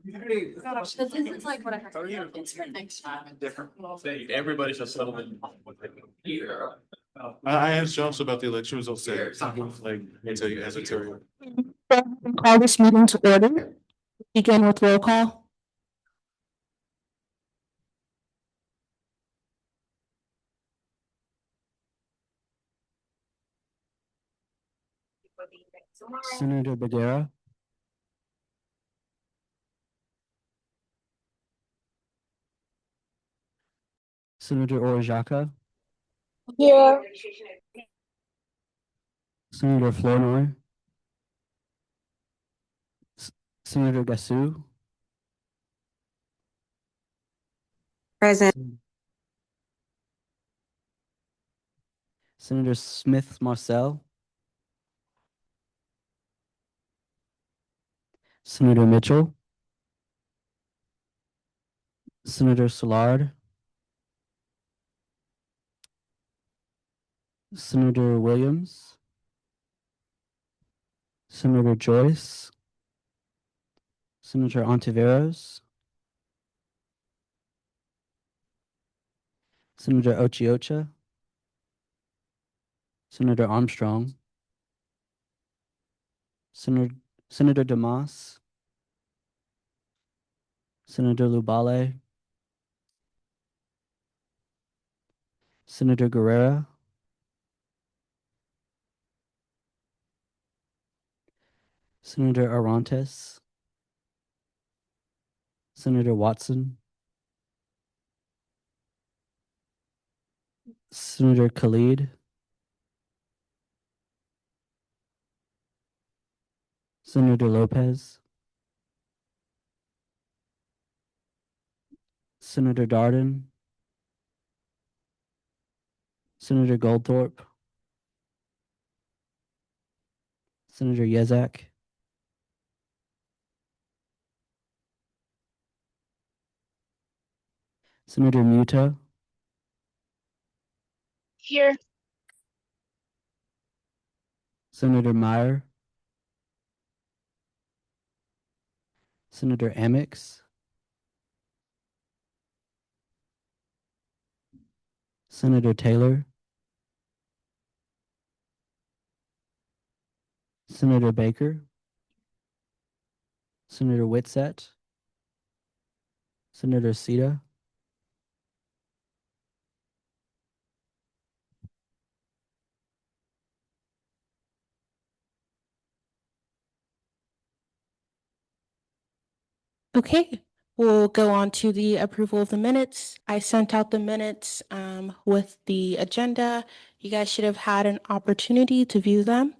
This is like what I heard. It's for next time. Different. Everybody should settle in. I asked Josh about the election results today. Like, it's as a terrier. Call this meeting to order. Begin with roll call. Senator Badera. Senator Orozaka. Here. Senator Flournoy. Senator Gassou. Present. Senator Smith Marcel. Senator Mitchell. Senator Szilard. Senator Williams. Senator Joyce. Senator Ontiveros. Senator Ochiocha. Senator Armstrong. Senator Damas. Senator Lubale. Senator Guerrera. Senator Arantes. Senator Watson. Senator Khalid. Senator Lopez. Senator Darden. Senator Goldthorpe. Senator Yezak. Senator Muta. Here. Senator Meyer. Senator Amix. Senator Taylor. Senator Baker. Senator Whitsett. Senator Sita. Okay, we'll go on to the approval of the minutes. I sent out the minutes with the agenda. You guys should have had an opportunity to view them.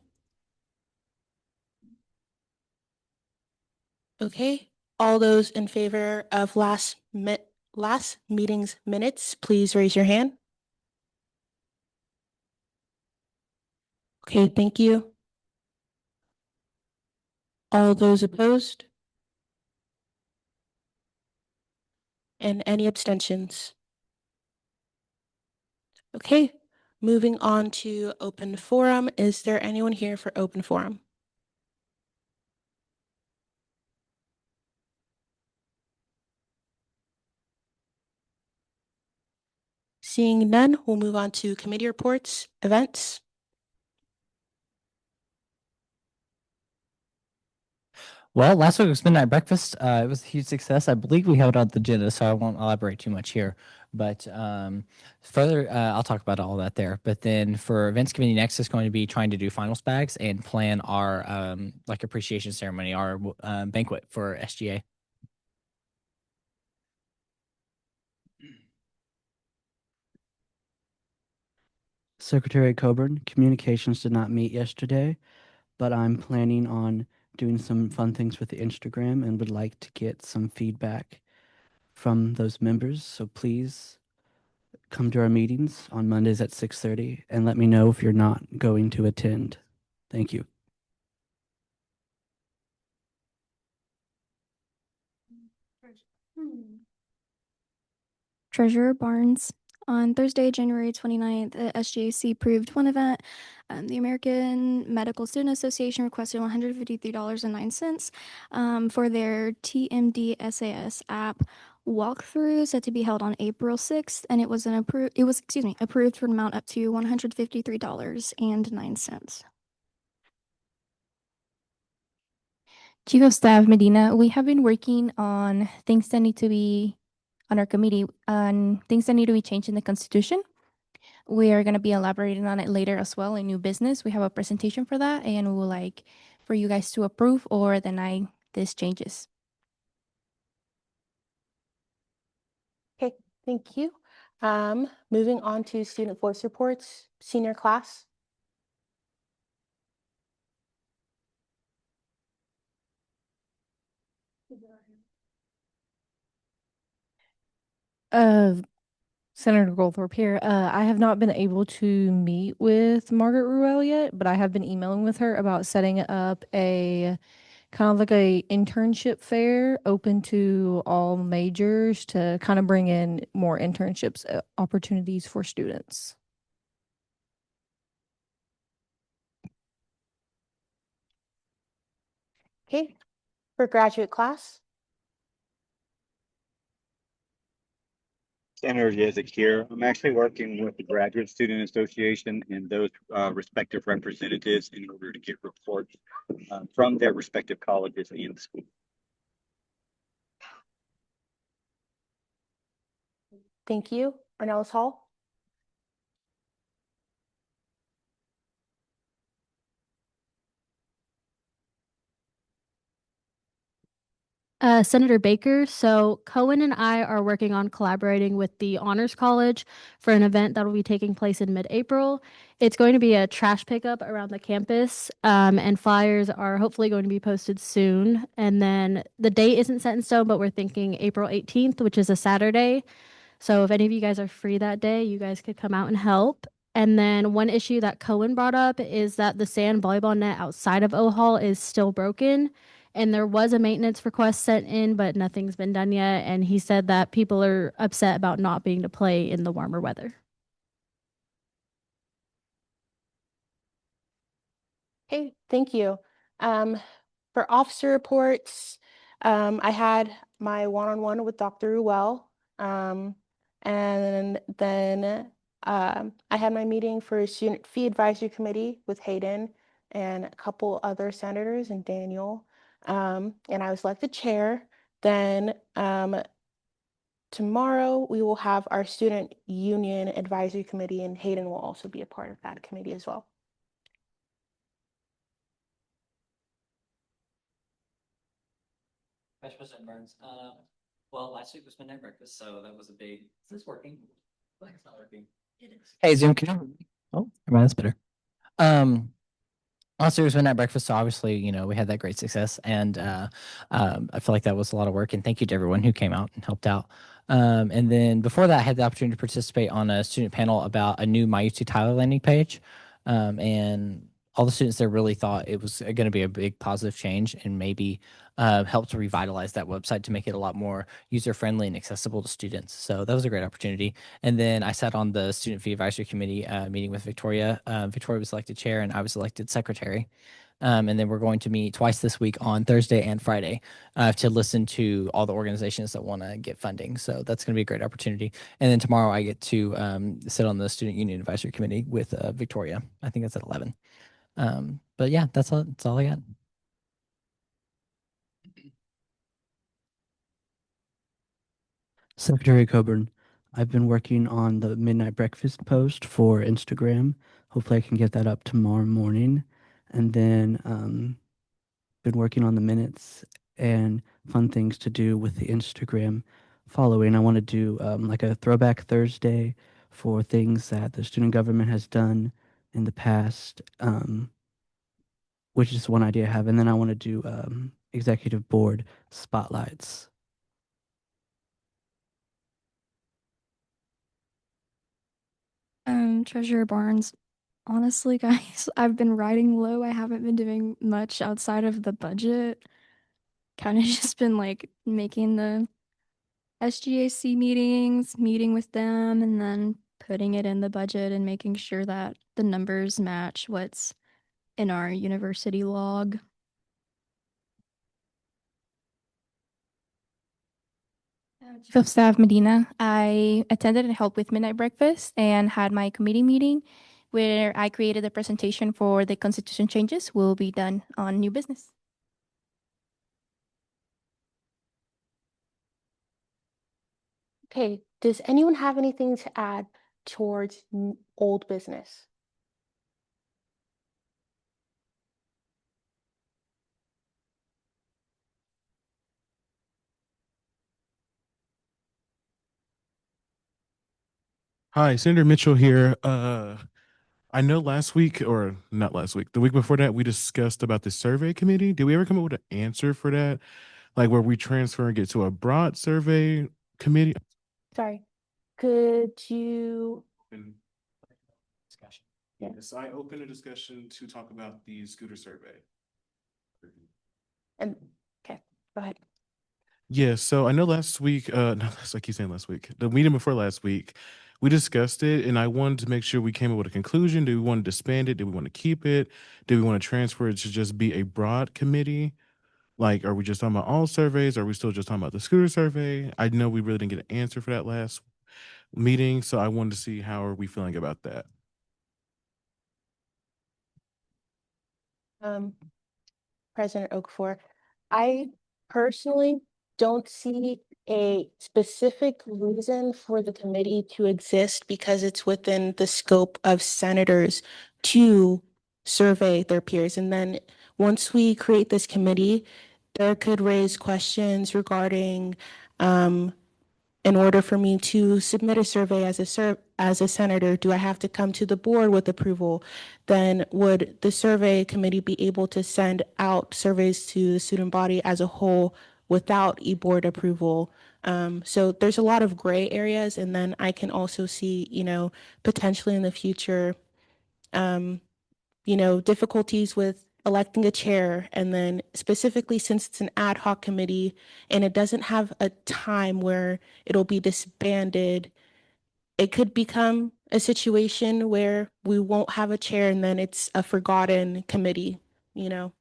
Okay, all those in favor of last meeting's minutes, please raise your hand. Okay, thank you. All those opposed? And any abstentions? Okay, moving on to open forum. Is there anyone here for open forum? Seeing none, we'll move on to committee reports, events. Well, last week was Midnight Breakfast. It was a huge success. I believe we have it on the agenda, so I won't elaborate too much here. But further, I'll talk about all that there. But then for events committee next is going to be trying to do finals bags and plan our like appreciation ceremony, our banquet for SGA. Secretary Coburn, communications did not meet yesterday, but I'm planning on doing some fun things with the Instagram and would like to get some feedback from those members. So please come to our meetings on Mondays at 6:30 and let me know if you're not going to attend. Thank you. Treasurer Barnes, On Thursday, January 29th, the SGAC approved one event. The American Medical Student Association requested $153.09 for their TMD SAS app walkthrough set to be held on April 6th, and it was approved for an amount up to $153.09. Chief of Staff Medina, we have been working on things that need to be on our committee, on things that need to be changed in the Constitution. We are going to be elaborating on it later as well in new business. We have a presentation for that, and we would like for you guys to approve or deny these changes. Okay, thank you. Moving on to student voice reports, senior class. Senator Goldthorpe here. I have not been able to meet with Margaret Ruel yet, but I have been emailing with her about setting up a kind of like a internship fair open to all majors to kind of bring in more internships opportunities for students. Okay, for graduate class. Senator Yezik here. I'm actually working with the Graduate Student Association and those respective representatives in order to get reports from their respective colleges and schools. Thank you. Ornelas Hall. Senator Baker. So Cohen and I are working on collaborating with the Honors College for an event that will be taking place in mid-April. It's going to be a trash pickup around the campus, and flyers are hopefully going to be posted soon. And then the date isn't set in stone, but we're thinking April 18th, which is a Saturday. So if any of you guys are free that day, you guys could come out and help. And then one issue that Cohen brought up is that the sand volleyball net outside of O Hall is still broken. And there was a maintenance request sent in, but nothing's been done yet. And he said that people are upset about not being to play in the warmer weather. Okay, thank you. For officer reports, I had my one-on-one with Dr. Ruel. And then I had my meeting for Student Fee Advisory Committee with Hayden and a couple other senators and Daniel. And I was elected chair. Then tomorrow we will have our Student Union Advisory Committee, and Hayden will also be a part of that committee as well. Vice President Burns. Well, last week was midnight breakfast, so that was a big. Is this working? It's not working. It is. Hey, Zoom, can you? Oh, that's better. Last year was midnight breakfast, so obviously, we had that great success, and I feel like that was a lot of work. And thank you to everyone who came out and helped out. And then before that, I had the opportunity to participate on a student panel about a new MyUT Tyler landing page, and all the students there really thought it was going to be a big positive change and maybe help to revitalize that website to make it a lot more user-friendly and accessible to students. So that was a great opportunity. And then I sat on the Student Fee Advisory Committee meeting with Victoria. Victoria was elected chair and I was elected secretary. And then we're going to meet twice this week on Thursday and Friday to listen to all the organizations that want to get funding. So that's going to be a great opportunity. And then tomorrow I get to sit on the Student Union Advisory Committee with Victoria. I think that's at 11. But yeah, that's all I got. Secretary Coburn, I've been working on the midnight breakfast post for Instagram. Hopefully I can get that up tomorrow morning. And then been working on the minutes and fun things to do with the Instagram following. I want to do like a throwback Thursday for things that the student government has done in the past, which is one idea I have. And then I want to do executive board spotlights. Treasurer Barnes, honestly, guys, I've been riding low. I haven't been doing much outside of the budget. Kind of just been like making the SGAC meetings, meeting with them, and then putting it in the budget and making sure that the numbers match what's in our university log. Chief of Staff Medina, I attended and helped with midnight breakfast and had my committee meeting where I created a presentation for the constitution changes will be done on new business. Okay, does anyone have anything to add towards old business? Hi, Senator Mitchell here. I know last week, or not last week, the week before that, we discussed about the survey committee. Did we ever come up with an answer for that? Like where we transferring it to a broad survey committee? Sorry, could you? Discussion. Yeah. Yes, I opened a discussion to talk about the scooter survey. And okay, go ahead. Yeah, so I know last week, no, I keep saying last week, the meeting before last week, we discussed it and I wanted to make sure we came up with a conclusion. Do we want to disband it? Do we want to keep it? Do we want to transfer it to just be a broad committee? Like, are we just talking about all surveys? Are we still just talking about the scooter survey? I know we really didn't get an answer for that last meeting, so I wanted to see how are we feeling about that. President Okafor, I personally don't see a specific reason for the committee to exist because it's within the scope of senators to survey their peers. And then once we create this committee, there could raise questions regarding in order for me to submit a survey as a senator, do I have to come to the board with approval? Then would the survey committee be able to send out surveys to the student body as a whole without board approval? So there's a lot of gray areas, and then I can also see, potentially in the future, difficulties with electing a chair, and then specifically since it's an ad hoc committee and it doesn't have a time where it'll be disbanded, it could become a situation where we won't have a chair and then it's a forgotten committee, you know.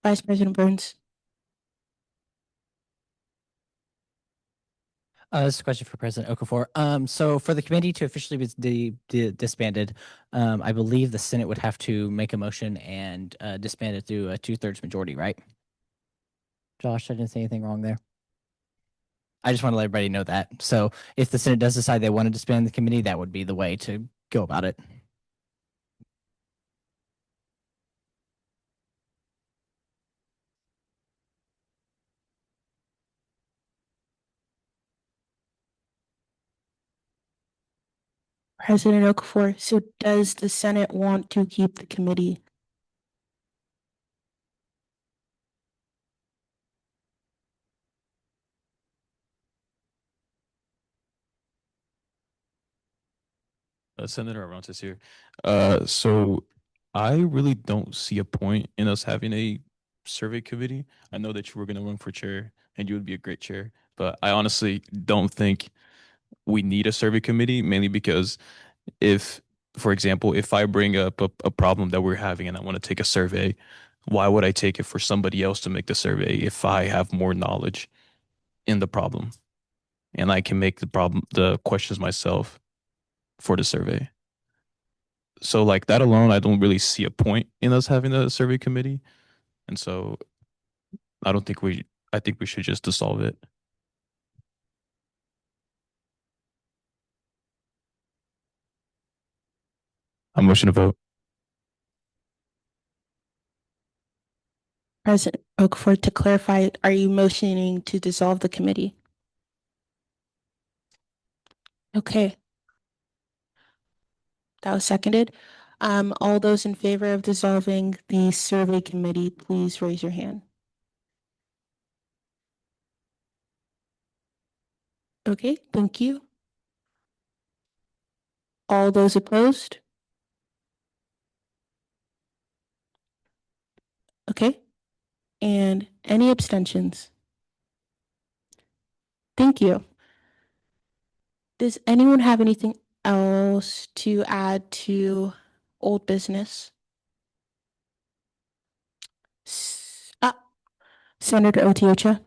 Vice President Burns. This is a question for President Okafor. So for the committee to officially be disbanded, I believe the Senate would have to make a motion and disband it through a 2/3 majority, right? Josh, I didn't say anything wrong there. I just want to let everybody know that. So if the Senate does decide they want to disband the committee, that would be the way to go about it. President Okafor, so does the Senate want to keep the committee? Senator Arontes here. So I really don't see a point in us having a survey committee. I know that you were going to run for chair and you would be a great chair, but I honestly don't think we need a survey committee, mainly because if, for example, if I bring up a problem that we're having and I want to take a survey, why would I take it for somebody else to make the survey if I have more knowledge in the problem and I can make the questions myself for the survey? So like that alone, I don't really see a point in us having a survey committee. And so I don't think I think we should just dissolve it. I'm motion to vote. President Okafor, to clarify, are you motioning to dissolve the committee? Okay. That was seconded. All those in favor of dissolving the survey committee, please raise your hand. Okay, thank you. All those opposed? Okay. And any abstentions? Thank you. Does anyone have anything else to add to old business? Senator Otiocha.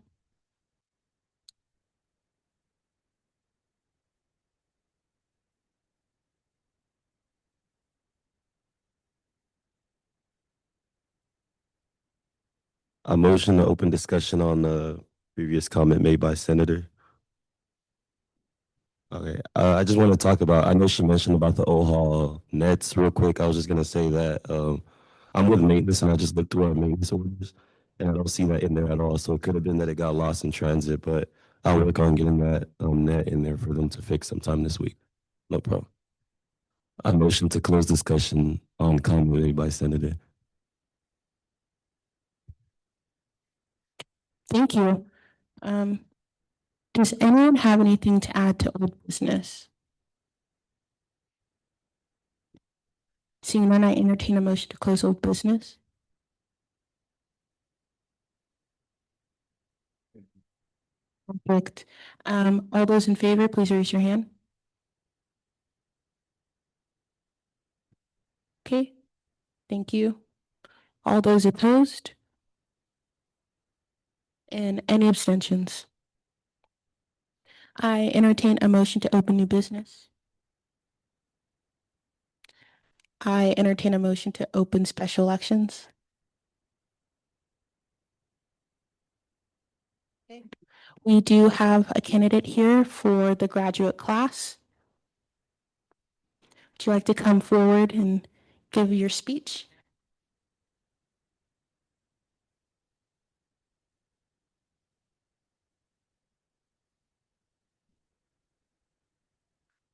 A motion to open discussion on the previous comment made by Senator. Okay, I just want to talk about, I know she mentioned about the O-Hall nets real quick. I was just gonna say that I'm with maintenance and I just looked through our maintenance orders and I don't see that in there at all. So it could have been that it got lost in transit, but I'll work on getting that net in there for them to fix sometime this week. No problem. I motion to close discussion on comment made by Senator. Thank you. Does anyone have anything to add to old business? Seeing none, I entertain a motion to close old business. Perfect. All those in favor, please raise your hand. Okay, thank you. All those opposed? And any abstentions? I entertain a motion to open new business. I entertain a motion to open special elections. Okay. We do have a candidate here for the graduate class. Would you like to come forward and give your speech?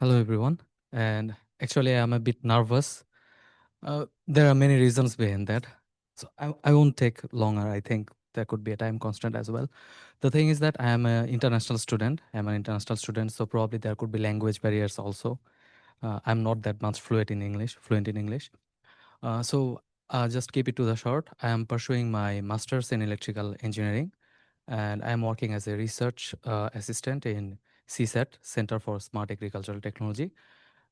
Hello, everyone. And actually, I'm a bit nervous. There are many reasons behind that. So I won't take longer. I think there could be a time constant as well. The thing is that I am an international student. So probably there could be language barriers also. I'm not that much fluent in English. Just keep it to the short. I am pursuing my master's in electrical engineering, and I am working as a research assistant in CSAT, Center for Smart Agricultural Technology.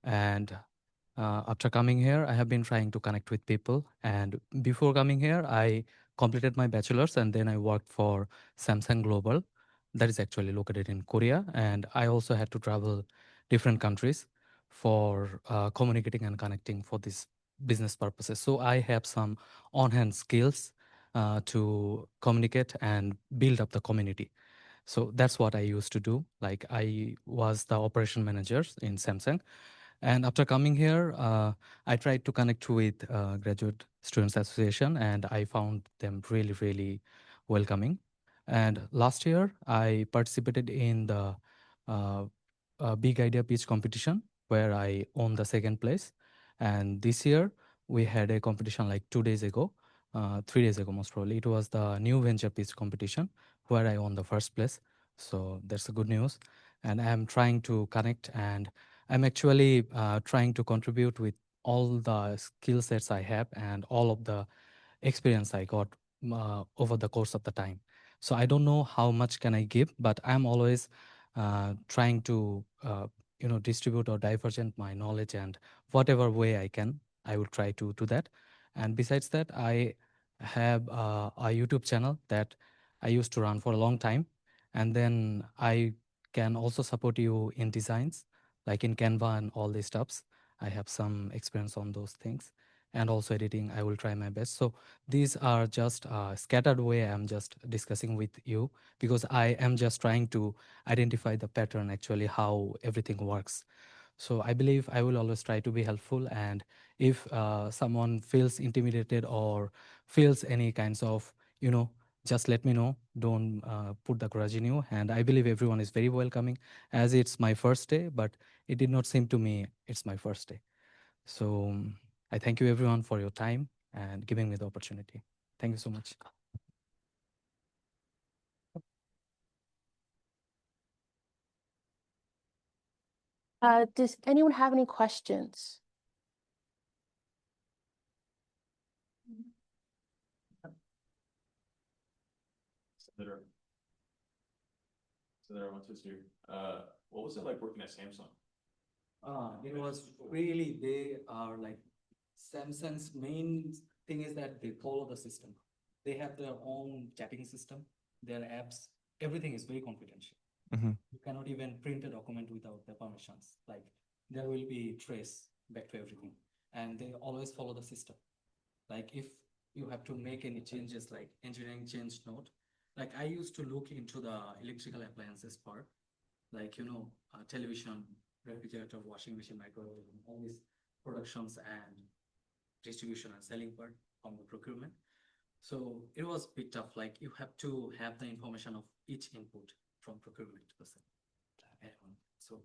And after coming here, I have been trying to connect with people. And before coming here, I completed my bachelor's and then I worked for Samsung Global, that is actually located in Korea. And I also had to travel different countries for communicating and connecting for these business purposes. So I have some on-hand skills to communicate and build up the community. So that's what I used to do. Like I was the operation manager in Samsung. And after coming here, I tried to connect with Graduate Students Association, and I found them really, really welcoming. And last year, I participated in the Big Idea Pitch competition, where I won the second place. And this year, we had a competition like 2 days ago, 3 days ago, most probably. It was the New Venture Pitch competition, where I won the first place. So that's a good news. And I'm trying to connect, and I'm actually trying to contribute with all the skill sets I have and all of the experience I got over the course of the time. So I don't know how much can I give, but I'm always trying to distribute or divergent my knowledge, and whatever way I can, I will try to do that. And besides that, I have a YouTube channel that I used to run for a long time, and then I can also support you in designs like in Canva and all these stuffs. I have some experience on those things, and also editing. I will try my best. So these are just scattered way. I'm just discussing with you because I am just trying to identify the pattern, actually how everything works. So I believe I will always try to be helpful. And if someone feels intimidated or feels any kinds of, just let me know. Don't put the grudge in you. And I believe everyone is very welcoming, as it's my first day, but it did not seem to me it's my first day. So I thank you everyone for your time and giving me the opportunity. Thank you so much. Does anyone have any questions? Senator Montesquieu, what was it like working at Samsung? It was really, they are like, Samsung's main thing is that they follow the system. They have their own chatting system, their apps, everything is very confidential. Mhm. You cannot even print a document without the permissions. Like there will be trace back to everything. And they always follow the system. Like if you have to make any changes like engineering change note, like I used to look into the electrical appliances part, like, television, refrigerator, washing machine, microwave, all these productions and distribution and selling part from the procurement. So it was a bit tough. Like you have to have the information of each input from procurement to the so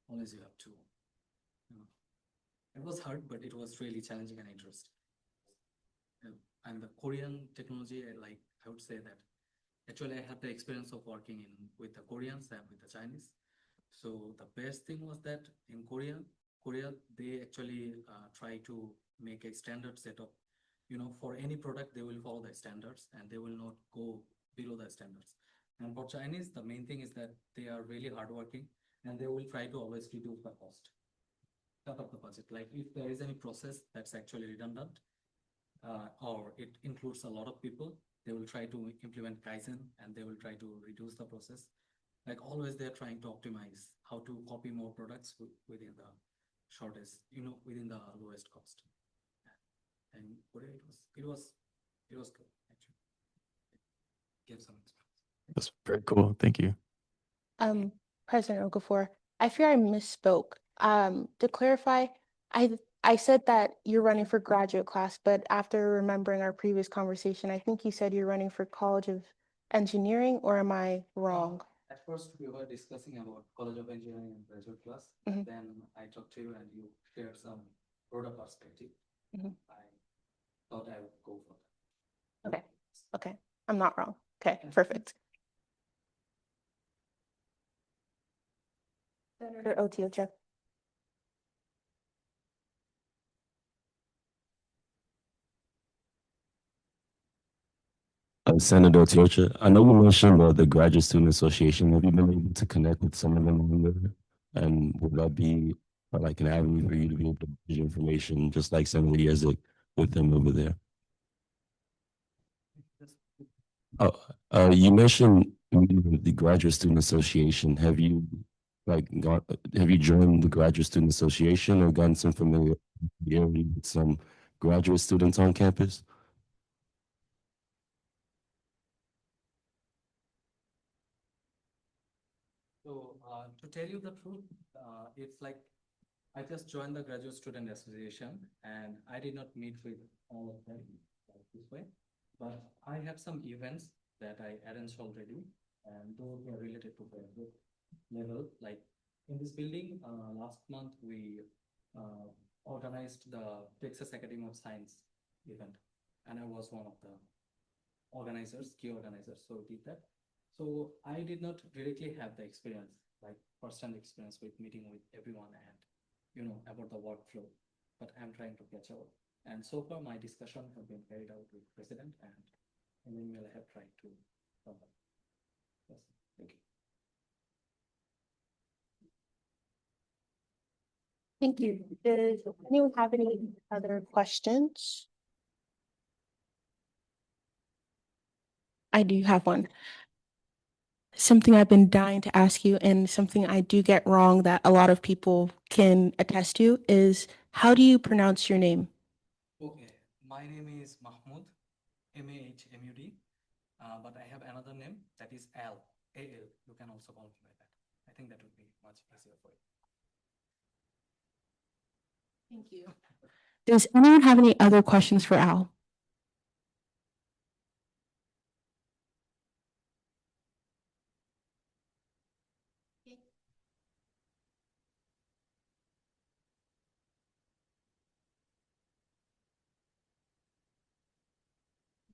always you have to, it was hard, but it was really challenging and interesting. And the Korean technology, I would say that actually I had the experience of working with the Koreans and with the Chinese. So the best thing was that in Korea, they actually try to make a standard setup. For any product, they will follow the standards and they will not go below the standards. And for Chinese, the main thing is that they are really hardworking and they will try to always reduce the cost, cut off the budget. Like if there is any process that's actually redundant, or it includes a lot of people, they will try to implement Kaizen and they will try to reduce the process. Like always, they're trying to optimize how to copy more products within the shortest, within the lowest cost. And it was good actually. Give some experience. That's very cool. Thank you. President Okafor, I fear I misspoke. To clarify, I said that you're running for graduate class, but after remembering our previous conversation, I think you said you're running for College of Engineering, or am I wrong? At first, we were discussing about College of Engineering and graduate class. Mhm. Then I talked to you and you shared some broader perspective. Mhm. I thought I would go for that. Okay, okay, I'm not wrong. Okay, perfect. Senator Otiocha. Senator Tiocha, I know you mentioned the Graduate Student Association. Have you been able to connect with some of them on there? And would that be like an avenue for you to be able to get information, just like Senator Yezik with them over there? You mentioned the Graduate Student Association. Have you have you joined the Graduate Student Association or gotten some familiarity with some graduate students on campus? So to tell you the truth, it's like I just joined the Graduate Student Association and I did not meet with all of them like this way, but I have some events that I arranged already and those are related to graduate level. Like in this building, last month we organized the Texas Academy of Science event and I was one of the organizers, key organizers, so did that. So I did not directly have the experience, like first-hand experience with meeting with everyone and about the workflow, but I'm trying to catch up. And so far, my discussion have been carried out with president and then we'll have tried to come back. Yes, thank you. Thank you. Does anyone have any other questions? I do have one. Something I've been dying to ask you, and something I do get wrong that a lot of people can attest to, is how do you pronounce your name? Okay, my name is Mahmoud, Mahmud, but I have another name that is Al, A-L. You can also call me by that. I think that would be much easier for you. Thank you. Does anyone have any other questions for Al?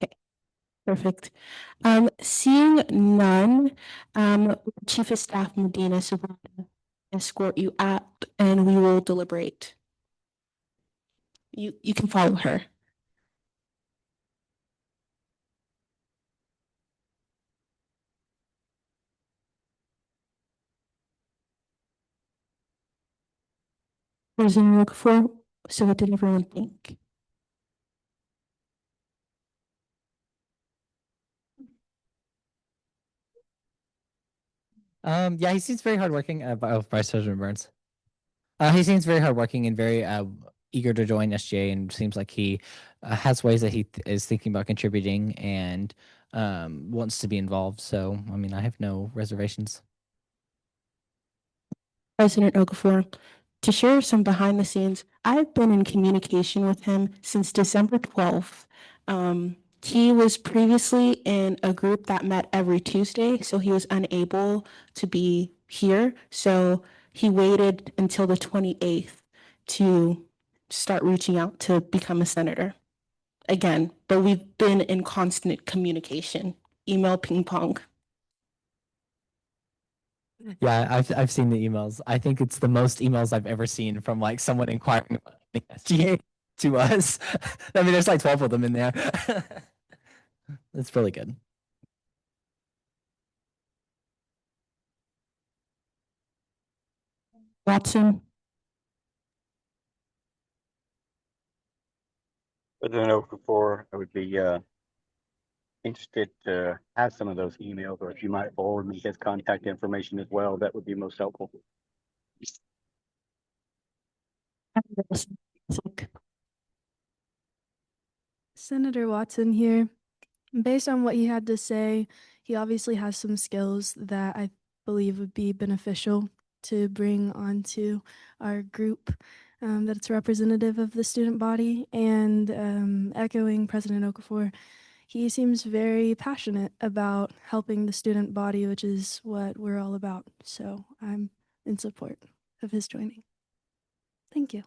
Okay, perfect. Seeing none, Chief of Staff Medina Subrata. escort you out and we will deliberate. You can follow her. President Okafor, so what did everyone think? Yeah, he seems very hardworking. Vice President Burns. He seems very hardworking and very eager to join SGA, and seems like he has ways that he is thinking about contributing and wants to be involved. So, I mean, I have no reservations. President Okafor, to share some behind the scenes, I've been in communication with him since December 12th. He was previously in a group that met every Tuesday, so he was unable to be here. So he waited until the 28th to start reaching out to become a senator again, but we've been in constant communication, email ping pong. Yeah, I've seen the emails. I think it's the most emails I've ever seen from like someone inquiring about the SGA to us. I mean, there's like 12 of them in there. It's really good. Watson. President Okafor, I would be interested to have some of those emails, or if you might forward me his contact information as well, that would be most helpful. Senator Watson here. Based on what he had to say, he obviously has some skills that I believe would be beneficial to bring onto our group that's representative of the student body. And echoing President Okafor, he seems very passionate about helping the student body, which is what we're all about. So I'm in support of his joining. Thank you.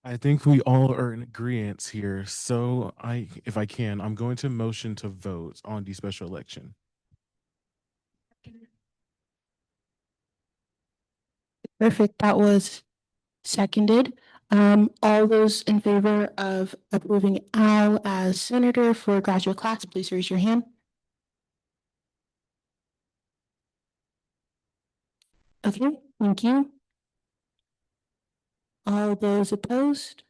I think we all are in agreement here. So if I can, I'm going to motion to vote on the special election. Perfect. That was seconded. All those in favor of approving Al as senator for graduate class, please raise your hand. Okay, thank you. All those opposed?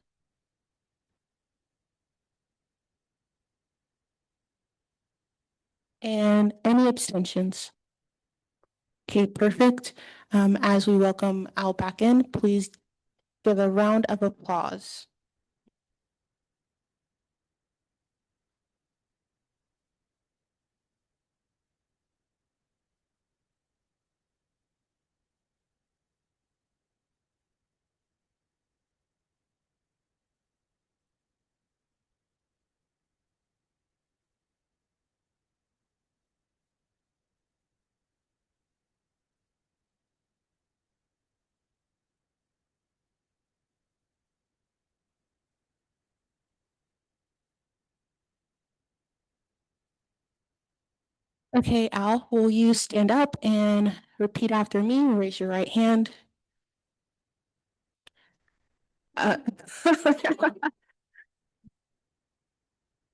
And any abstentions? Okay, perfect. As we welcome Al back in, please give a round of applause. Okay, Al, will you stand up and repeat after me? Raise your right hand.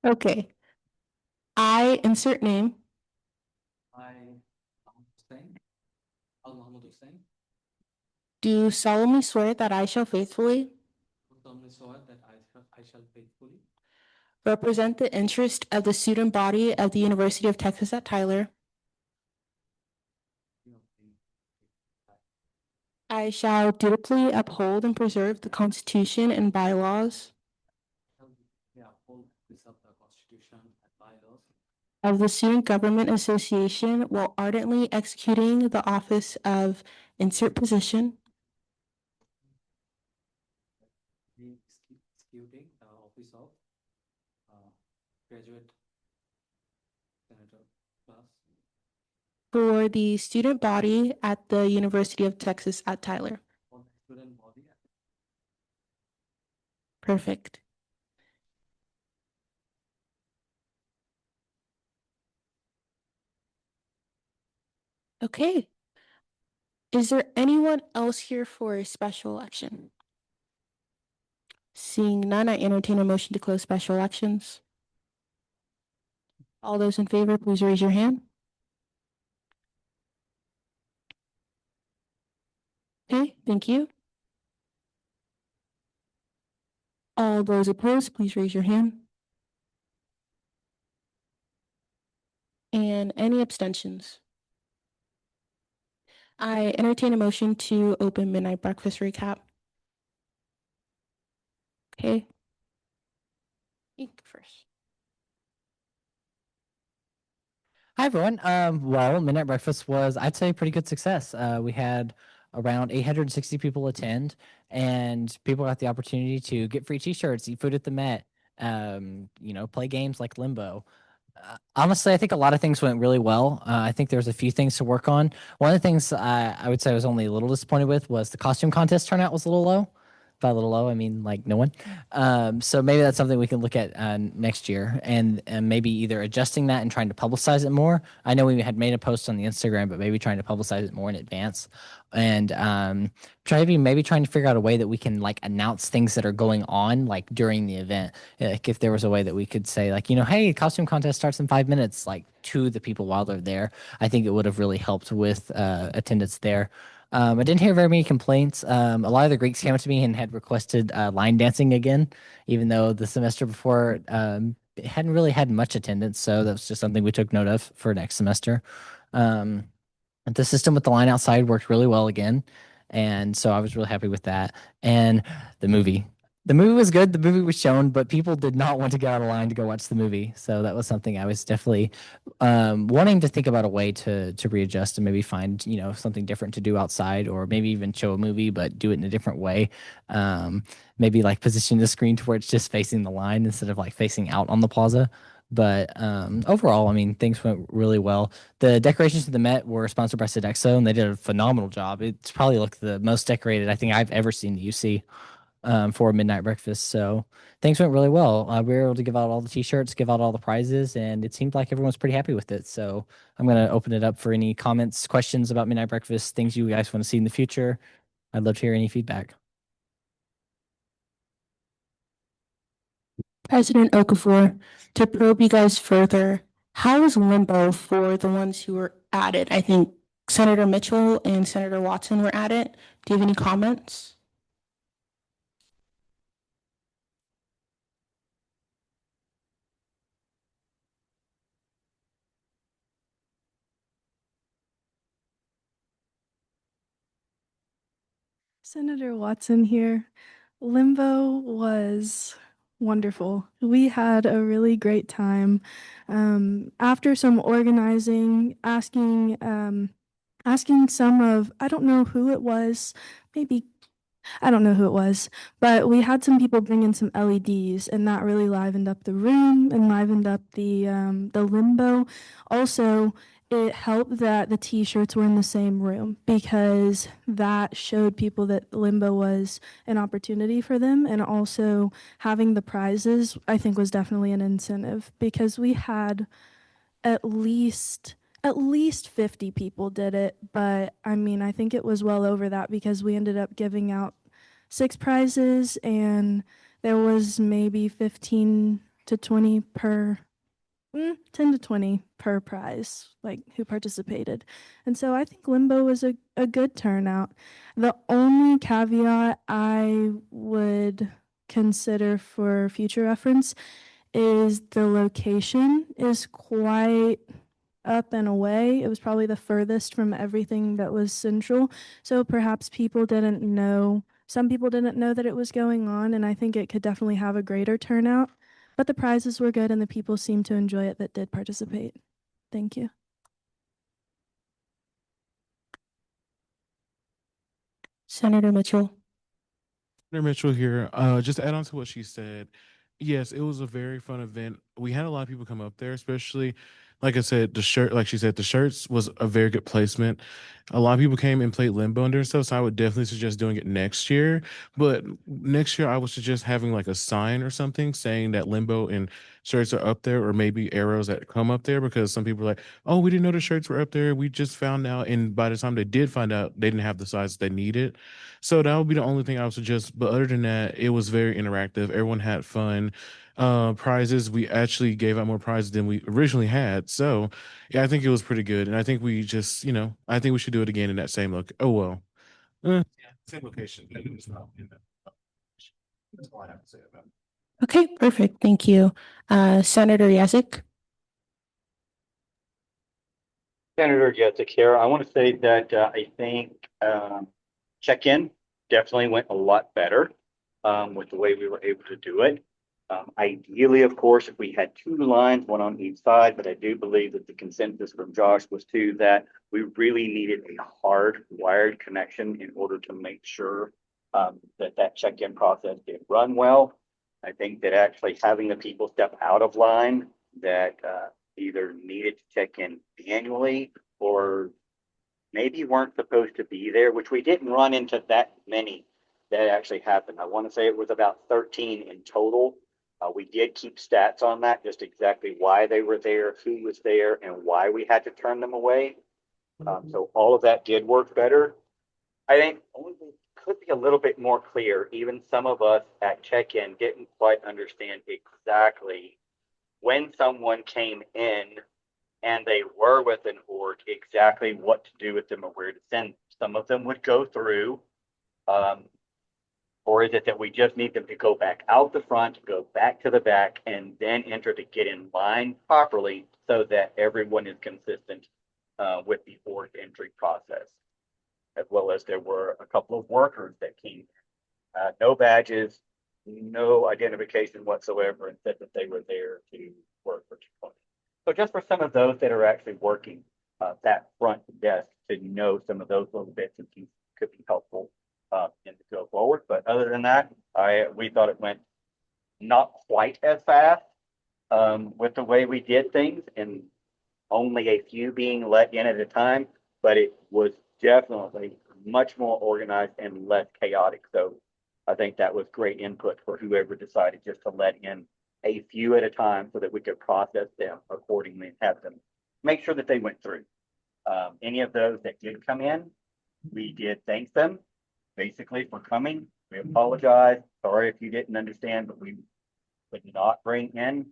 Okay. I insert name. Do solemnly swear that I shall faithfully represent the interest of the student body of the University of Texas at Tyler. I shall dutifully uphold and preserve the Constitution and bylaws of the Student Government Association while ardently executing the office of insert position Executing the office of graduate senator class for the student body at the University of Texas at Tyler. Perfect. Okay. Is there anyone else here for a special election? Seeing none, I entertain a motion to close special elections. All those in favor, please raise your hand. Okay, thank you. All those opposed, please raise your hand. And any abstentions? I entertain a motion to open midnight breakfast recap. Okay. You go first. Hi, everyone. Well, Midnight Breakfast was, I'd say, a pretty good success. We had around 860 people attend, and people got the opportunity to get free T-shirts, eat food at the Met, play games like Limbo. Honestly, I think a lot of things went really well. I think there's a few things to work on. One of the things I would say I was only a little disappointed with was the costume contest turnout was a little low. By a little low, I mean like no one. So maybe that's something we can look at next year, and maybe either adjusting that and trying to publicize it more. I know we had made a post on the Instagram, but maybe trying to publicize it more in advance, and maybe trying to figure out a way that we can like announce things that are going on like during the event. Like if there was a way that we could say like, hey, costume contest starts in 5 minutes, like to the people while they're there. I think it would have really helped with attendance there. I didn't hear very many complaints. A lot of the Greeks came up to me and had requested line dancing again, even though the semester before it hadn't really had much attendance. So that was just something we took note of for next semester. The system with the line outside worked really well again. And so I was really happy with that. And the movie. The movie was good. The movie was shown, but people did not want to get out of line to go watch the movie. So that was something I was definitely wanting to think about a way to readjust and maybe find something different to do outside, or maybe even show a movie but do it in a different way. Maybe like position the screen to where it's just facing the line instead of like facing out on the plaza. But overall, I mean, things went really well. The decorations of the Met were sponsored by Sodexo, and they did a phenomenal job. It's probably like the most decorated I think I've ever seen the UC for a midnight breakfast. So things went really well. We were able to give out all the T-shirts, give out all the prizes, and it seemed like everyone was pretty happy with it. So I'm going to open it up for any comments, questions about midnight breakfast, things you guys want to see in the future. I'd love to hear any feedback. President Okafor, to probe you guys further, how was Limbo for the ones who were at it? I think Senator Mitchell and Senator Watson were at it. Do you have any comments? Senator Watson here. Limbo was wonderful. We had a really great time. After some organizing, asking some of, I don't know who it was, maybe I don't know who it was, but we had some people bring in some LEDs, and that really livened up the room and livened up the Limbo. Also, it helped that the T-shirts were in the same room, because that showed people that Limbo was an opportunity for them, and also having the prizes, I think, was definitely an incentive, because we had at least 50 people did it, but I mean, I think it was well over that, because we ended up giving out 6 prizes, and there was maybe 15 to 20 per 10 to 20 per prize, like who participated. And so I think Limbo was a good turnout. The only caveat I would consider for future reference is the location is quite up and away. It was probably the furthest from everything that was central. So perhaps some people didn't know that it was going on, and I think it could definitely have a greater turnout. But the prizes were good, and the people seemed to enjoy it that did participate. Thank you. Senator Mitchell. Senator Mitchell here. Just to add on to what she said, yes, it was a very fun event. We had a lot of people come up there, especially like I said, the shirt, like she said, the shirts was a very good placement. A lot of people came and played limbo and stuff, so I would definitely suggest doing it next year. But next year, I would suggest having like a sign or something saying that limbo and shirts are up there, or maybe arrows that come up there, because some people are like, "Oh, we didn't know the shirts were up there. We just found out," and by the time they did find out, they didn't have the size they needed. So that would be the only thing I would suggest. But other than that, it was very interactive. Everyone had fun. Prizes, we actually gave out more prizes than we originally had. So yeah, I think it was pretty good. And I think we just, I think we should do it again in that same look. Oh well. Yeah, same location. But it was not in that location. That's all I have to say about it. Okay, perfect. Thank you. Senator Yazik. Senator Jessica here. I want to say that I think check-in definitely went a lot better with the way we were able to do it. Ideally, of course, if we had two lines, one on each side, but I do believe that the consensus from Josh was too that we really needed a hard wired connection in order to make sure that check-in process did run well. I think that actually having the people step out of line that either needed to check in annually or maybe weren't supposed to be there, which we didn't run into that many that actually happened. I want to say it was about 13 in total. We did keep stats on that, just exactly why they were there, who was there, and why we had to turn them away. So all of that did work better. I think only could be a little bit more clear. Even some of us at check-in didn't quite understand exactly when someone came in and they were with an org, exactly what to do with them or where to send them. Some of them would go through, or is it that we just need them to go back out the front, go back to the back, and then enter to get in line properly so that everyone is consistent with the org entry process? As well as there were a couple of workers that came, no badges, no identification whatsoever, and said that they were there to work for 220. So just for some of those that are actually working that front desk to know some of those little bits and pieces could be helpful in the go forward. But other than that, we thought it went not quite as fast with the way we did things and only a few being let in at a time, but it was definitely much more organized and less chaotic. So I think that was great input for whoever decided just to let in a few at a time so that we could process them accordingly and have them make sure that they went through. Any of those that did come in, we did thank them basically for coming. We apologize. Sorry if you didn't understand, but we would not bring in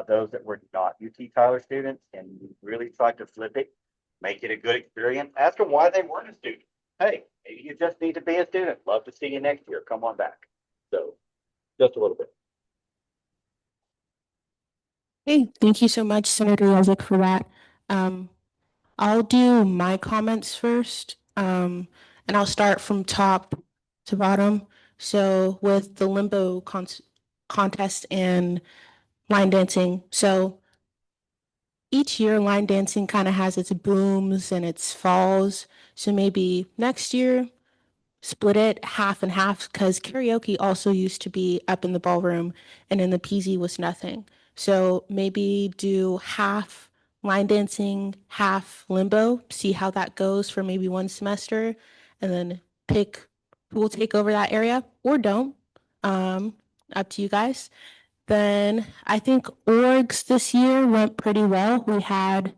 those that were not UT Tyler students, and we really tried to flip it, make it a good experience. Ask them why they weren't a student. Hey, maybe you just need to be a student. Love to see you next year. Come on back. So just a little bit. Hey, thank you so much, Senator Yazik, for that. I'll do my comments first, and I'll start from top to bottom. So with the limbo contest and line dancing, so each year line dancing kind of has its booms and its falls. So maybe next year, split it half and half, because karaoke also used to be up in the ballroom and in the PZ was nothing. So maybe do half line dancing, half limbo, see how that goes for maybe one semester, and then pick who will take over that area or don't. Up to you guys. Then I think orgs this year went pretty well. We had,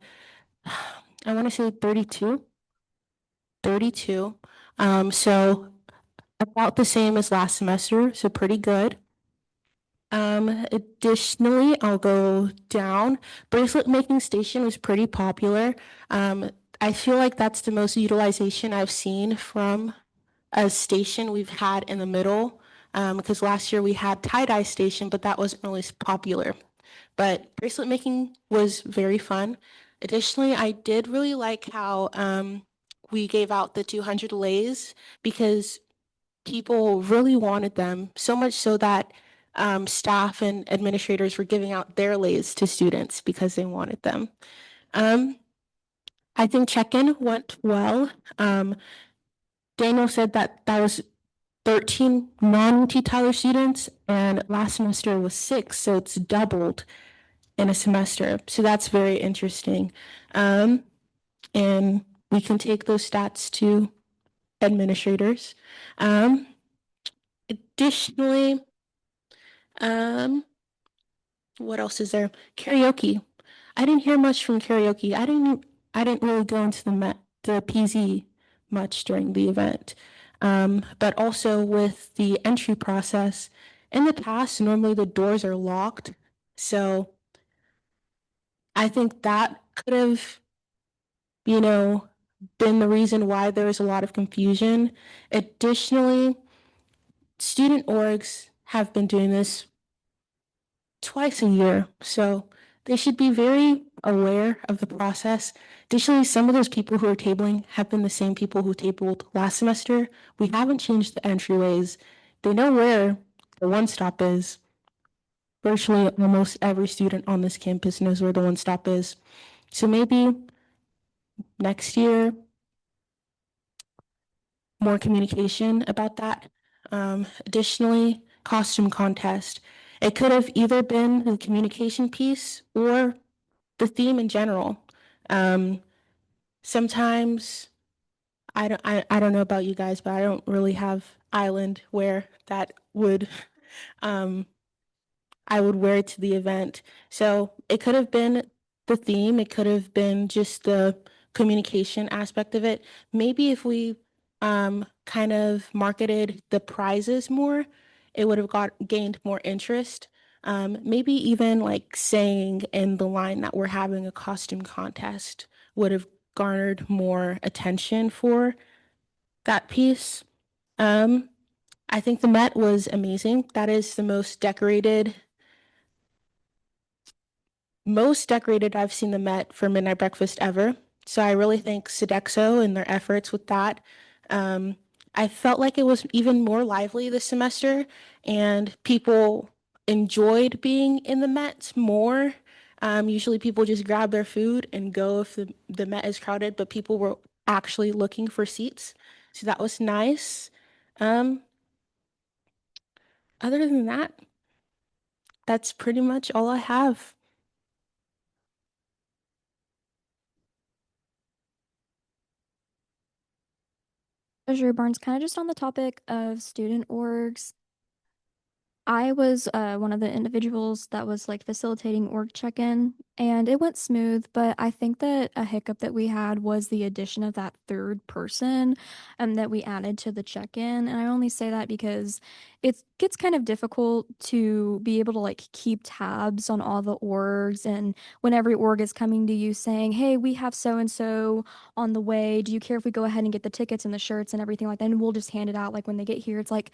I want to say 32. So about the same as last semester, so pretty good. Additionally, I'll go down. Bracelet making station was pretty popular. I feel like that's the most utilization I've seen from a station we've had in the middle. Because last year we had tie-dye station, but that wasn't really popular. But bracelet making was very fun. Additionally, I did really like how we gave out the 200 lays, because people really wanted them, so much so that staff and administrators were giving out their lays to students because they wanted them. I think check-in went well. Daniel said that was 13 non-UT Tyler students, and last semester was 6, so it's doubled. in a semester. So that's very interesting. And we can take those stats to administrators. Additionally, what else is there? Karaoke. I didn't hear much from karaoke. I didn't really go into the PZ much during the event. But also with the entry process, in the past, normally the doors are locked. So I think that could have, been the reason why there was a lot of confusion. Additionally, student orgs have been doing this twice a year, so they should be very aware of the process. Additionally, some of those people who are tabling have been the same people who tabled last semester. We haven't changed the entryways. They know where the one stop is. Virtually almost every student on this campus knows where the one stop is. So maybe next year, more communication about that. Additionally, costume contest. It could have either been the communication piece or the theme in general. Sometimes I don't know about you guys, but I don't really have island wear that would I would wear it to the event. So it could have been the theme, it could have been just the communication aspect of it. Maybe if we kind of marketed the prizes more, it would have gained more interest. Maybe even like saying in the line that we're having a costume contest would have garnered more attention for that piece. I think the Met was amazing. That is the most decorated I've seen the Met for midnight breakfast ever. So I really thank Sodexo and their efforts with that. I felt like it was even more lively this semester, and people enjoyed being in the Met more. Usually people just grab their food and go if the Met is crowded, but people were actually looking for seats. So that was nice. Other than that, that's pretty much all I have. Treasurer Barnes, kind of just on the topic of student orgs. I was one of the individuals that was like facilitating org check-in, and it went smooth, but I think that a hiccup that we had was the addition of that third person that we added to the check-in. And I only say that because it gets kind of difficult to be able to like keep tabs on all the orgs, and when every org is coming to you saying, hey, we have so and so on the way. Do you care if we go ahead and get the tickets and the shirts and everything like that? And we'll just hand it out like when they get here. It's like,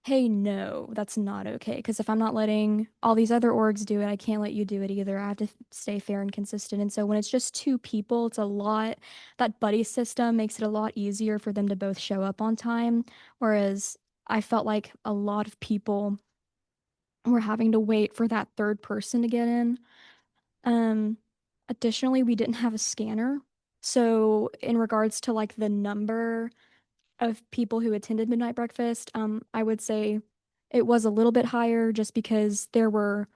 hey, no, that's not okay. Because if I'm not letting all these other orgs do it, I can't let you do it either. I have to stay fair and consistent. And so when it's just two people, it's a lot, that buddy system makes it a lot easier for them to both show up on time. Whereas I felt like a lot of people were having to wait for that third person to get in. Additionally, we didn't have a scanner. So in regards to like the number of people who attended midnight breakfast, I would say it was a little bit higher just because there were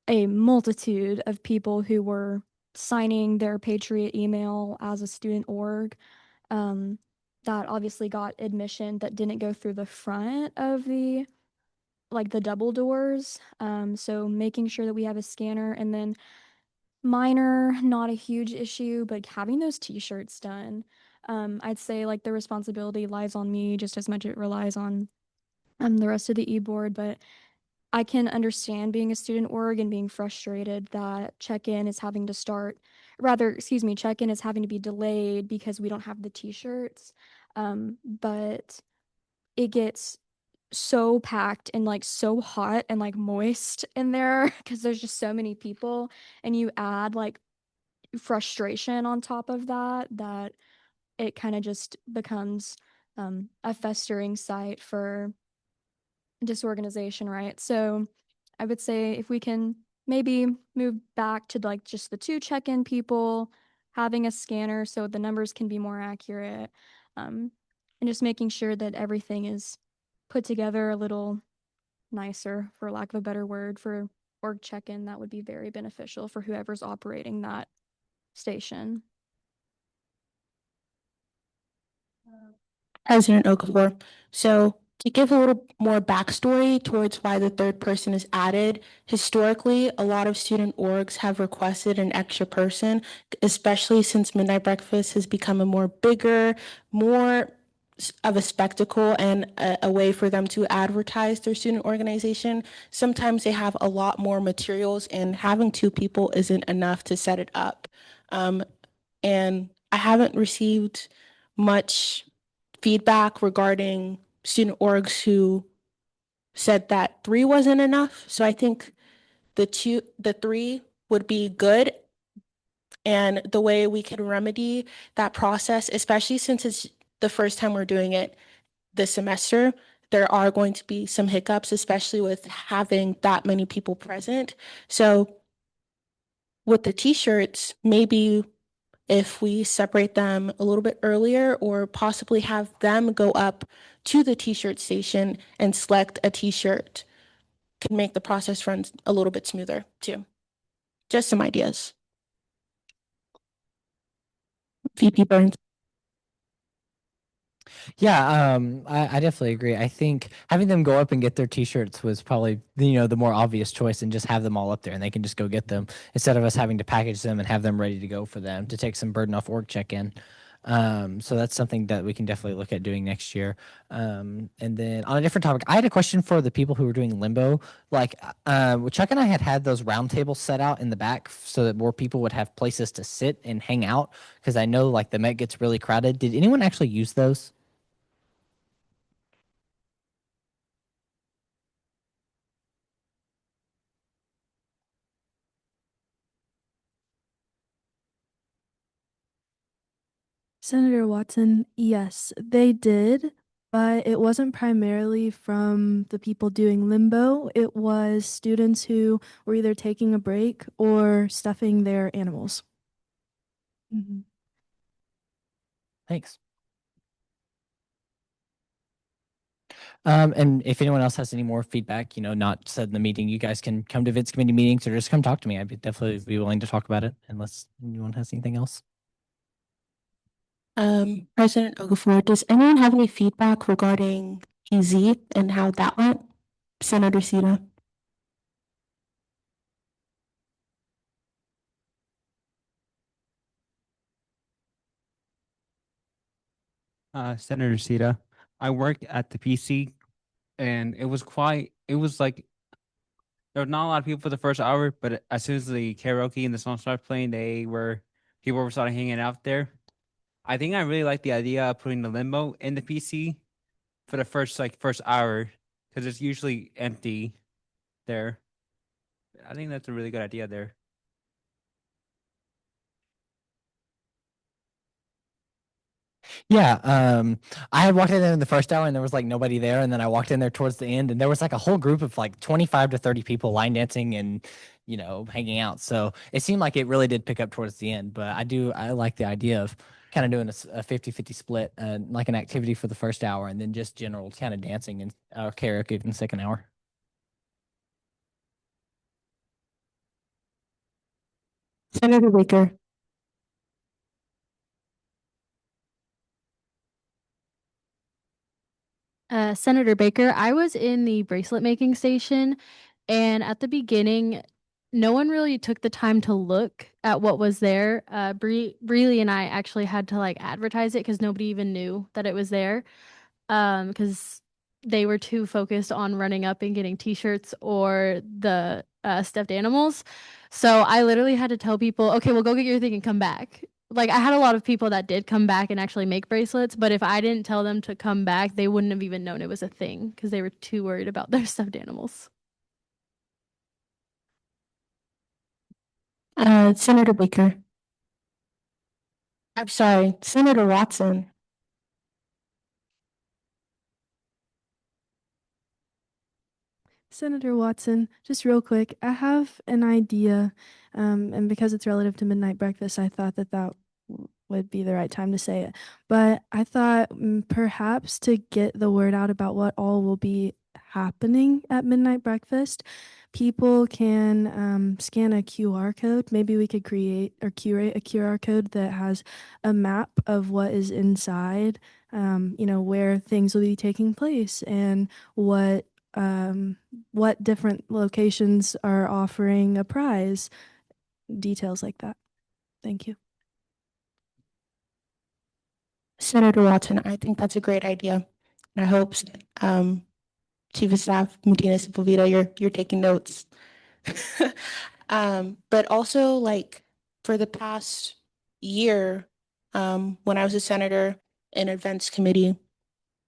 a multitude of people who were signing their Patriot email as a student org. That obviously got admission that didn't go through the front of the like the double doors. So making sure that we have a scanner, and then minor, not a huge issue, but having those t-shirts done. I'd say like the responsibility lies on me just as much as it relies on the rest of the e-board, but I can understand being a student org and being frustrated that check-in is having to start, rather, excuse me, check-in is having to be delayed because we don't have the t-shirts. But it gets so packed and like so hot and like moist in there because there's just so many people, and you add like frustration on top of that it kind of just becomes a festering site for disorganization, right? So I would say if we can maybe move back to like just the two check-in people, having a scanner so the numbers can be more accurate, and just making sure that everything is put together a little nicer, for lack of a better word, for org check-in, that would be very beneficial for whoever's operating that station. President Okafor. So to give a little more backstory towards why the third person is added, historically, a lot of student orgs have requested an extra person, especially since Midnight Breakfast has become a more bigger, more of a spectacle and a way for them to advertise their student organization. Sometimes they have a lot more materials, and having two people isn't enough to set it up. And I haven't received much feedback regarding student orgs who said that 3 wasn't enough. So I think the 3 would be good. And the way we can remedy that process, especially since it's the first time we're doing it this semester, there are going to be some hiccups, especially with having that many people present. So with the t-shirts, maybe if we separate them a little bit earlier, or possibly have them go up to the t-shirt station and select a t-shirt, could make the process run a little bit smoother too. Just some ideas. VP Burns. Yeah, I definitely agree. I think having them go up and get their t-shirts was probably, the more obvious choice, and just have them all up there and they can just go get them instead of us having to package them and have them ready to go for them, to take some burden off org check-in. So that's something that we can definitely look at doing next year. And then on a different topic, I had a question for the people who were doing limbo. Like, Chuck and I had those round tables set out in the back so that more people would have places to sit and hang out, because I know like the Met gets really crowded. Did anyone actually use those? Senator Watson, yes, they did, but it wasn't primarily from the people doing limbo. It was students who were either taking a break or stuffing their animals. Mhm. Thanks. And if anyone else has any more feedback, not said in the meeting, you guys can come to events committee meetings or just come talk to me. I'd definitely be willing to talk about it, unless anyone has anything else. President Okafor, does anyone have any feedback regarding PZ and how that went? Senator Sita. Senator Sita. I worked at the PC, and it was like there were not a lot of people for the first hour, but as soon as the karaoke and the song started playing, people were starting hanging out there. I think I really like the idea of putting the limo in the PC for the first hour, because it's usually empty there. I think that's a really good idea there. Yeah, I had walked in there in the first hour and there was like nobody there, and then I walked in there towards the end and there was like a whole group of like 25 to 30 people line dancing and hanging out. So it seemed like it really did pick up towards the end. But I like the idea of kind of doing a 50-50 split, like an activity for the first hour and then just general kind of dancing and karaoke in the second hour. Senator Baker. Senator Baker, I was in the bracelet making station, and at the beginning, no one really took the time to look at what was there. Breely and I actually had to like advertise it because nobody even knew that it was there, because they were too focused on running up and getting t-shirts or the stuffed animals. So I literally had to tell people, okay, well, go get your thing and come back. Like, I had a lot of people that did come back and actually make bracelets, but if I didn't tell them to come back, they wouldn't have even known it was a thing because they were too worried about their stuffed animals. Senator Baker. I'm sorry, Senator Watson. Senator Watson, just real quick, I have an idea, and because it's relative to midnight breakfast, I thought that would be the right time to say it. But I thought perhaps to get the word out about what all will be happening at Midnight Breakfast. People can scan a QR code. Maybe we could create or curate a QR code that has a map of what is inside, where things will be taking place and what different locations are offering a prize, details like that. Thank you. Senator Watson, I think that's a great idea. And I hope Chief of Staff Medina Sepulveda, you're taking notes. But also, like, for the past year, when I was a senator in events committee,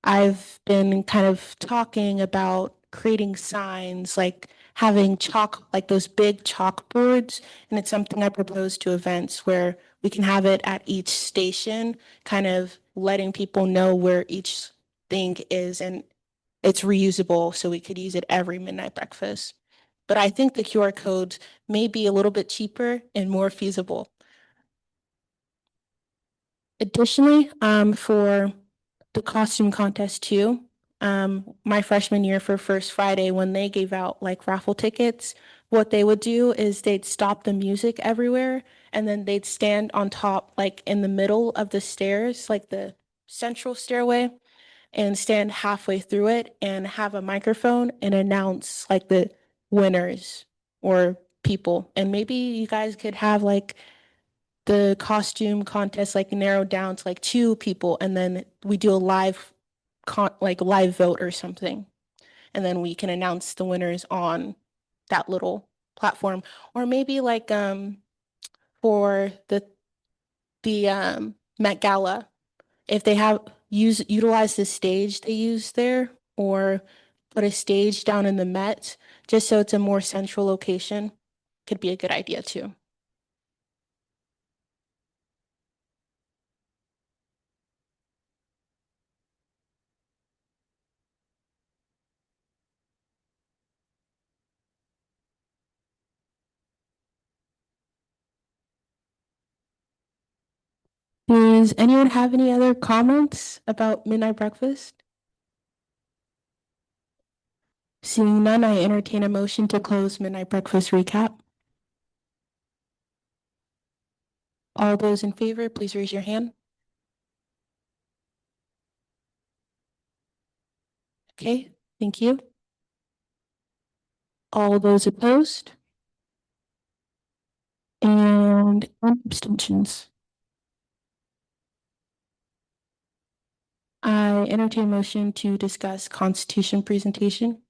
I've been kind of talking about creating signs, like having like those big chalkboards. And it's something I propose to events where we can have it at each station, kind of letting people know where each thing is. And it's reusable, so we could use it every midnight breakfast. But I think the QR codes may be a little bit cheaper and more feasible. Additionally, for the costume contest too, my freshman year for First Friday, when they gave out like raffle tickets, what they would do is they'd stop the music everywhere and then they'd stand on top, like in the middle of the stairs, like the central stairway, and stand halfway through it and have a microphone and announce like the winners or people. And maybe you guys could have like the costume contest like narrowed down to like 2 people, and then we do a live live vote or something, and then we can announce the winners on that little platform. Or maybe like for the Met Gala, if they have utilize the stage they use there, or put a stage down in the Met just so it's a more central location, could be a good idea too. Does anyone have any other comments about midnight breakfast? Seeing none, I entertain a motion to close midnight breakfast recap. All those in favor, please raise your hand. Okay, thank you. All those opposed? And abstentions. I entertain a motion to discuss Constitution presentation.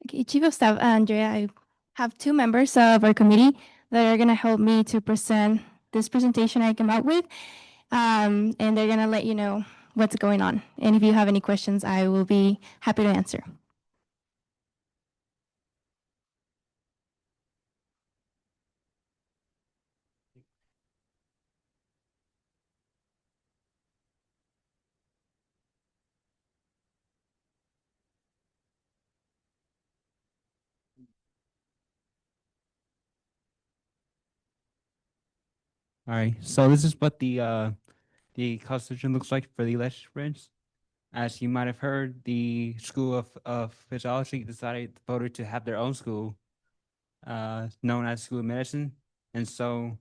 Okay, Chief of Staff Andrea, I have 2 members of our committee that are going to help me to present this presentation I came out with, and they're going to let you know what's going on. And if you have any questions, I will be happy to answer. All right, so this is what the constitution looks like for the legislative branch. As you might have heard, the School of Physiology voted to have their own school, known as School of Medicine, and so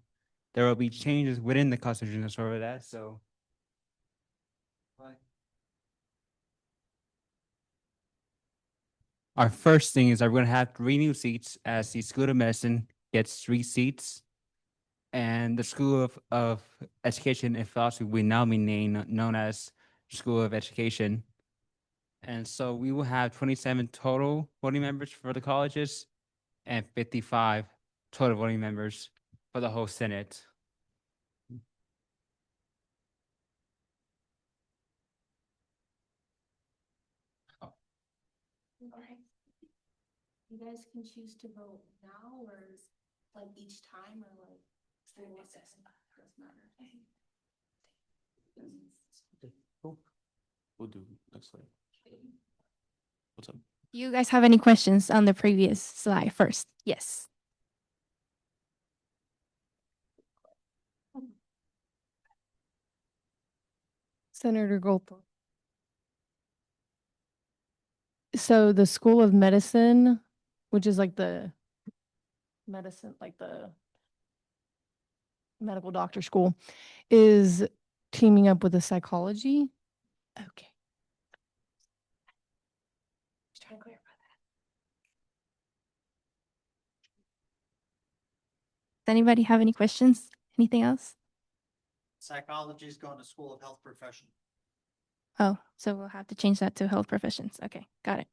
there will be changes within the constitution as for that. So, our first thing is that we're going to have 3 new seats, as the School of Medicine gets 3 seats. And the School of Education and Philosophy will now be known as School of Education. And so we will have 27 total voting members for the colleges and 55 total voting members for the whole Senate. You guys can choose to vote now or like each time, or like doesn't matter. Cool. We'll do next slide. What's up? You guys have any questions on the previous slide first? Yes. Senator Goldthorpe. So the School of Medicine, which is like the medicine, like the medical doctor school, is teaming up with the psychology. Okay. Just trying to clarify. Does anybody have any questions? Anything else? Psychology is going to School of Health Profession. Oh, so we'll have to change that to health professions. Okay, got it.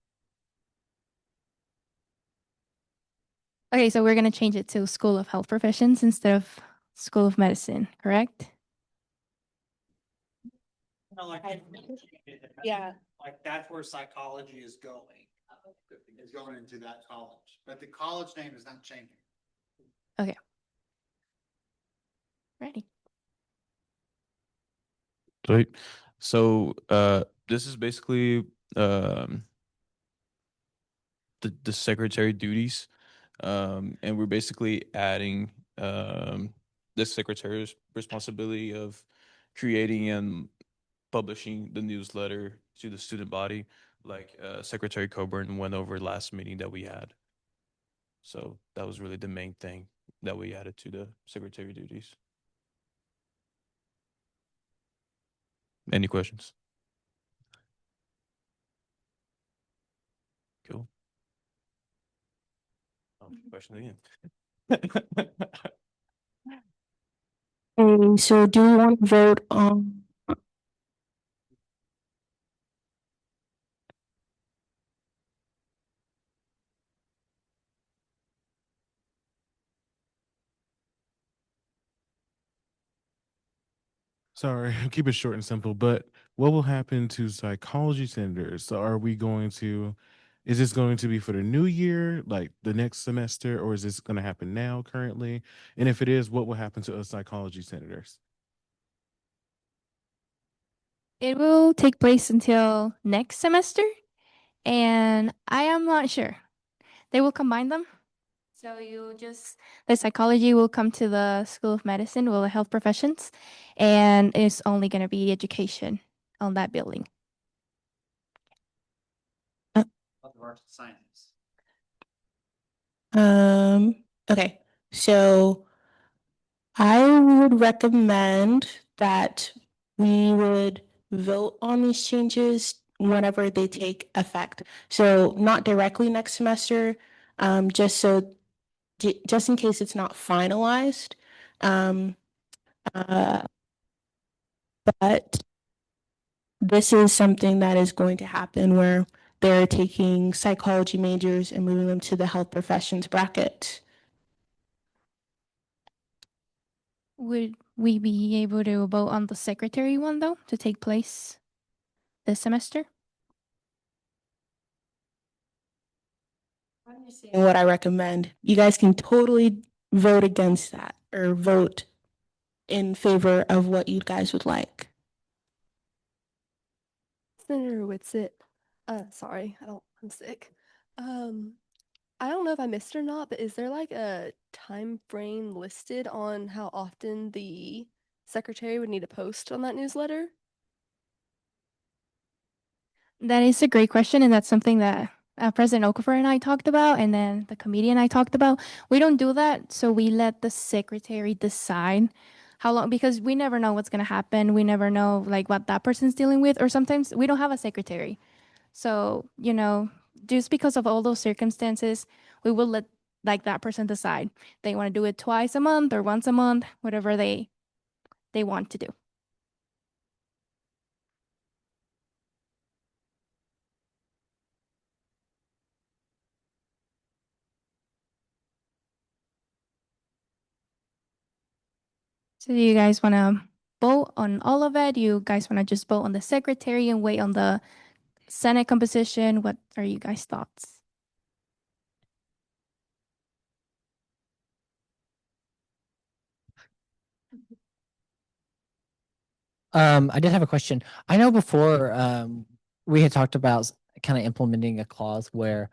Okay, so we're going to change it to School of Health Professions instead of School of Medicine, correct? No, like, Yeah. like that's where psychology is going. Is going into that college, but the college name is not changing. Okay. Ready. Right. So this is basically the secretary duties. And we're basically adding the secretary's responsibility of creating and publishing the newsletter to the student body, like Secretary Coburn went over last meeting that we had. So that was really the main thing that we added to the secretary duties. Any questions? Cool. Question again. So do we want to vote on? Sorry, keep it short and simple. But what will happen to psychology senators? So are we going to, is this going to be for the new year, like the next semester, or is this going to happen now currently? And if it is, what will happen to us psychology senators? It will take place until next semester, and I am not sure. They will combine them. So the psychology will come to the School of Medicine, will the health professions, and it's only going to be education on that building. Of the arts and sciences. Okay, so I would recommend that we would vote on these changes whenever they take effect. So not directly next semester, just in case it's not finalized. But this is something that is going to happen where they're taking psychology majors and moving them to the health professions bracket. Would we be able to vote on the secretary one, though, to take place this semester? And what I recommend, you guys can totally vote against that or vote in favor of what you guys would like. Senator Whitsitt, sorry, I'm sick. I don't know if I missed it or not, but is there like a time frame listed on how often the secretary would need to post on that newsletter? That is a great question, and that's something that President Okafor and I talked about, and then the committee and I talked about. We don't do that, so we let the secretary decide how long, because we never know what's going to happen. We never know like what that person's dealing with, or sometimes we don't have a secretary. So, just because of all those circumstances, we will let like that person decide. They want to do it twice a month or once a month, whatever they want to do. So do you guys want to vote on all of it? Do you guys want to just vote on the secretary and wait on the Senate composition? What are you guys' thoughts? I did have a question. I know before we had talked about kind of implementing a clause where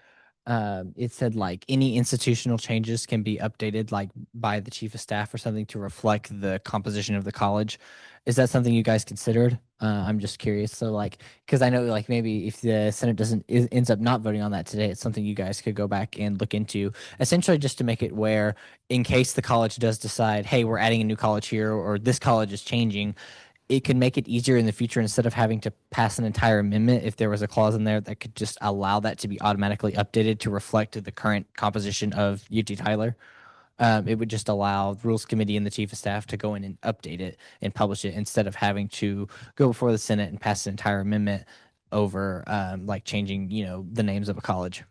it said like any institutional changes can be updated like by the chief of staff or something to reflect the composition of the college. Is that something you guys considered? I'm just curious. So like, because I know like maybe if the Senate ends up not voting on that today, it's something you guys could go back and look into, essentially just to make it where, in case the college does decide, hey, we're adding a new college here, or this college is changing, it could make it easier in the future instead of having to pass an entire amendment. If there was a clause in there that could just allow that to be automatically updated to reflect the current composition of UT Tyler. It would just allow the rules committee and the chief of staff to go in and update it and publish it instead of having to go before the Senate and pass an entire amendment over like changing, the names of a college.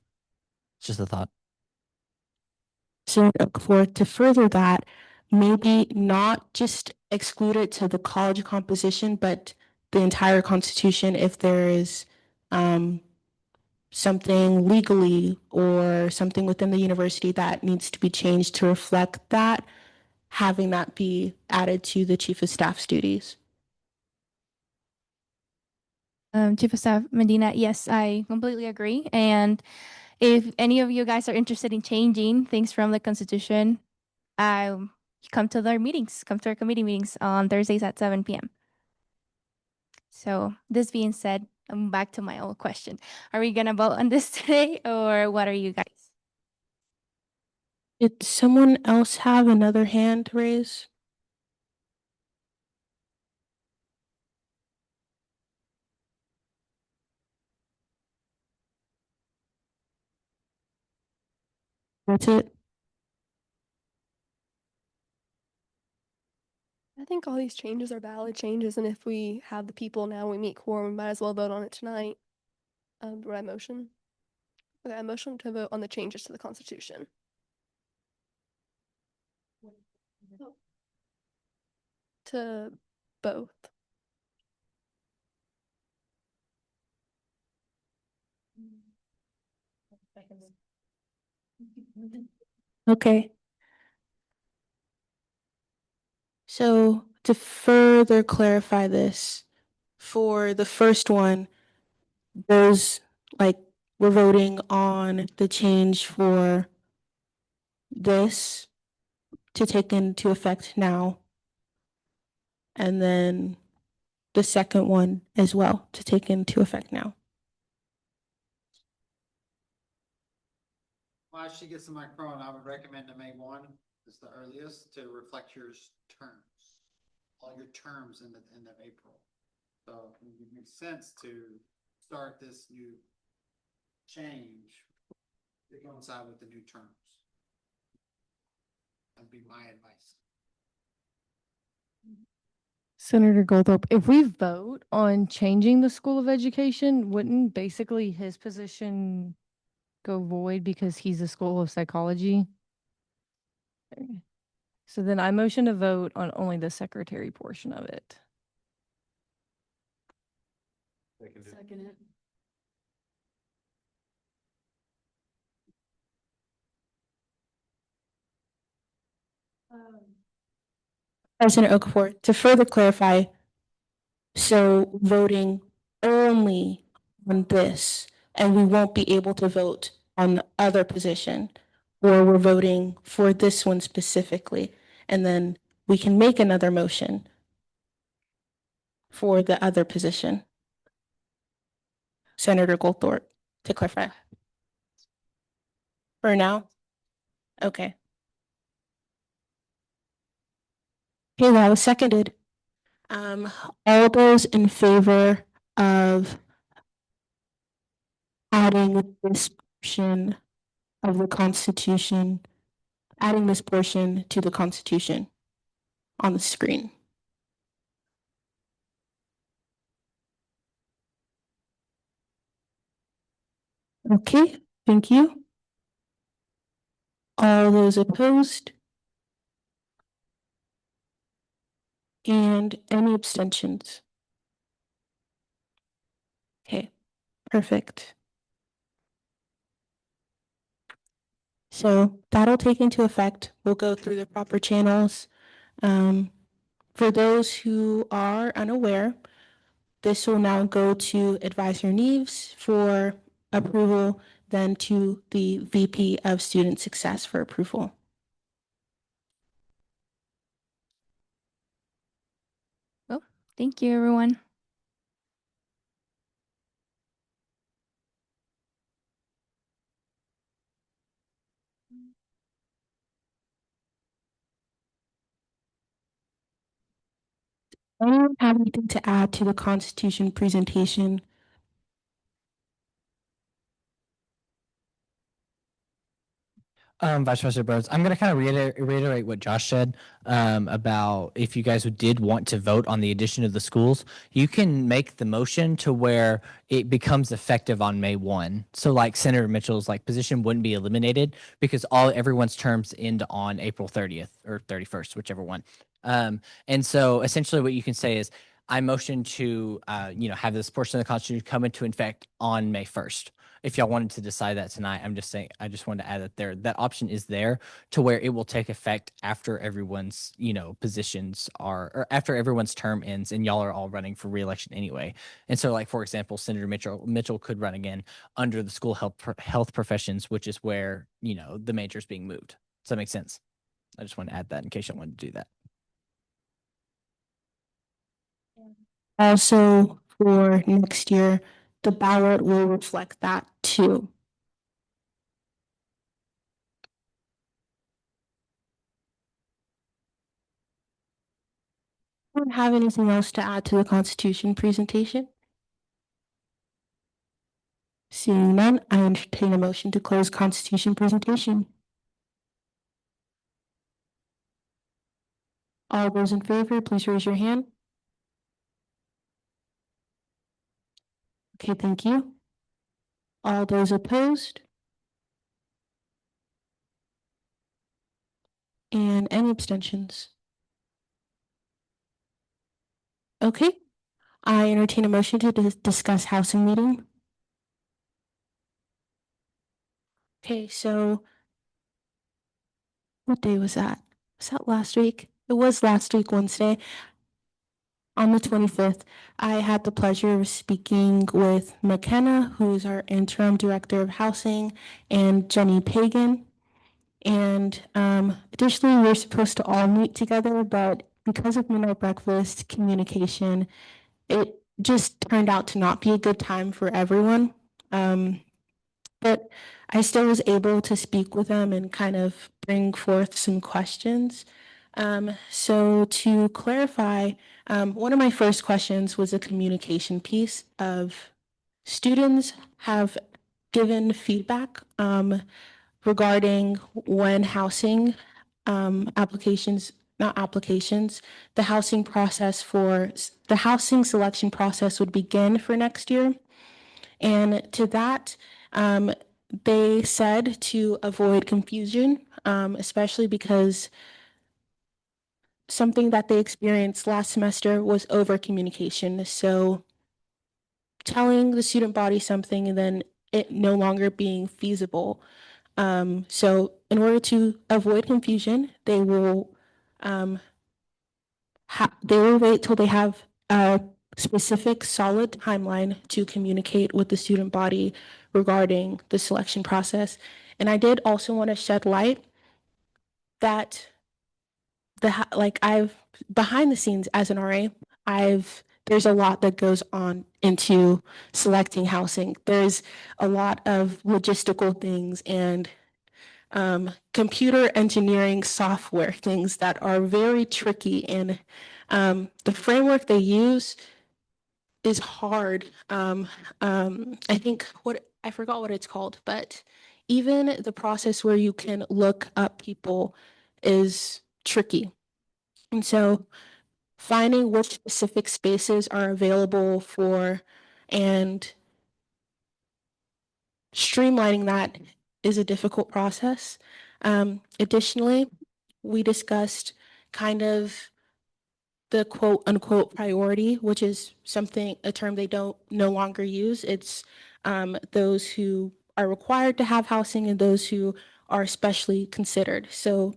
It's just a thought. So for to further that, maybe not just exclude it to the college composition, but the entire constitution if there is something legally or something within the university that needs to be changed to reflect that, having that be added to the chief of staff's duties. Chief of Staff Medina, yes, I completely agree. And if any of you guys are interested in changing things from the Constitution, come to our meetings, come to our committee meetings on Thursdays at 7 p.m. So this being said, I'm back to my old question. Are we going to vote on this today or what are you guys? Did someone else have another hand raised? That's it. I think all these changes are valid changes, and if we have the people now, we meet quorum, we might as well vote on it tonight. Would I motion? Okay, I motion to vote on the changes to the Constitution. To both. Okay. So to further clarify this, for the first one, those like we're voting on the change for this to take into effect now. And then the second one as well to take into effect now. While she gets the microphone, I would recommend to May 1 is the earliest to reflect your terms, all your terms in the end of April. So it makes sense to start this new change to coincide with the new terms. That'd be my advice. Senator Goldthorpe, if we vote on changing the School of Education, wouldn't basically his position go void because he's a School of Psychology? Okay. So then I motion to vote on only the secretary portion of it. Second it. President Okafor, to further clarify, so voting only on this, and we won't be able to vote on the other position, or we're voting for this one specifically, and then we can make another motion for the other position. Senator Goldthorpe, to clarify. For now? Okay. Okay, that was seconded. All those in favor of adding this portion of the Constitution, adding this portion to the Constitution on the screen. Okay, thank you. All those opposed? And any abstentions? Okay, perfect. So that'll take into effect. We'll go through the proper channels. For those who are unaware, this will now go to Advisor Neves for approval, then to the VP of Student Success for approval. Well, thank you, everyone. Anyone have anything to add to the Constitution presentation? Vice President Burns, I'm going to kind of reiterate what Josh said about if you guys did want to vote on the addition of the schools, you can make the motion to where it becomes effective on May 1. So like Senator Mitchell's like position wouldn't be eliminated because everyone's terms end on April 30th or 31st, whichever one. And so essentially what you can say is I motion to have this portion of the Constitution come into effect on May 1st. If y'all wanted to decide that tonight, I'm just saying, I just wanted to add that option is there to where it will take effect after everyone's, positions or after everyone's term ends and y'all are all running for reelection anyway. And so like, for example, Senator Mitchell could run again under the school health professions, which is where, the major is being moved. Does that make sense? I just wanted to add that in case you wanted to do that. Also, for next year, the ballot will reflect that too. Anyone have anything else to add to the Constitution presentation? Seeing none, I entertain a motion to close Constitution presentation. All those in favor, please raise your hand. Okay, thank you. All those opposed? And any abstentions? Okay, I entertain a motion to discuss housing meeting. Okay, so what day was that? Was that last week? It was last week, Wednesday. On the 25th, I had the pleasure of speaking with McKenna, who's our interim director of housing, and Jenny Pagan. And additionally, we were supposed to all meet together, but because of midnight breakfast communication, it just turned out to not be a good time for everyone. But I still was able to speak with them and kind of bring forth some questions. So to clarify, one of my first questions was a communication piece of students have given feedback regarding when housing the housing process for the housing selection process would begin for next year. And to that, they said to avoid confusion, especially because something that they experienced last semester was over communication. So telling the student body something and then it no longer being feasible. So in order to avoid confusion, they will wait till they have a specific solid timeline to communicate with the student body regarding the selection process. And I did also want to shed light that I've behind the scenes as an RA, there's a lot that goes on into selecting housing. There's a lot of logistical things and computer engineering software things that are very tricky, and the framework they use is hard. I think I forgot what it's called, but even the process where you can look up people is tricky. And so finding which specific spaces are available for and streamlining that is a difficult process. Additionally, we discussed kind of the quote unquote priority, which is a term they don't no longer use. It's those who are required to have housing and those who are especially considered. So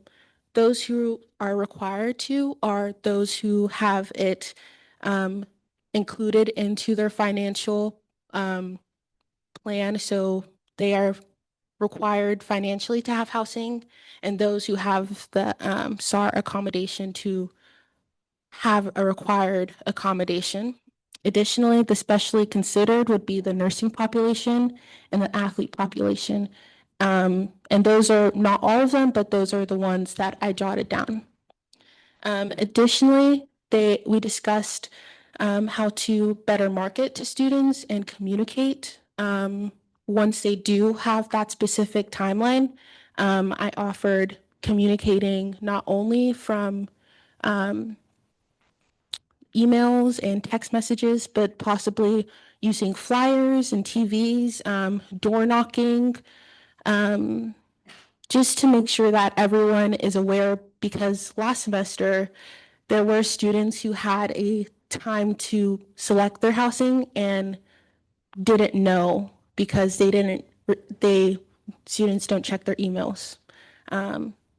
those who are required to are those who have it included into their financial plan. So they are required financially to have housing, and those who have the SAR accommodation to have a required accommodation. Additionally, the specially considered would be the nursing population and the athlete population. And those are not all of them, but those are the ones that I jotted down. Additionally, we discussed how to better market to students and communicate once they do have that specific timeline. I offered communicating not only from emails and text messages, but possibly using flyers and TVs, door knocking, just to make sure that everyone is aware, because last semester there were students who had a time to select their housing and didn't know because students don't check their emails.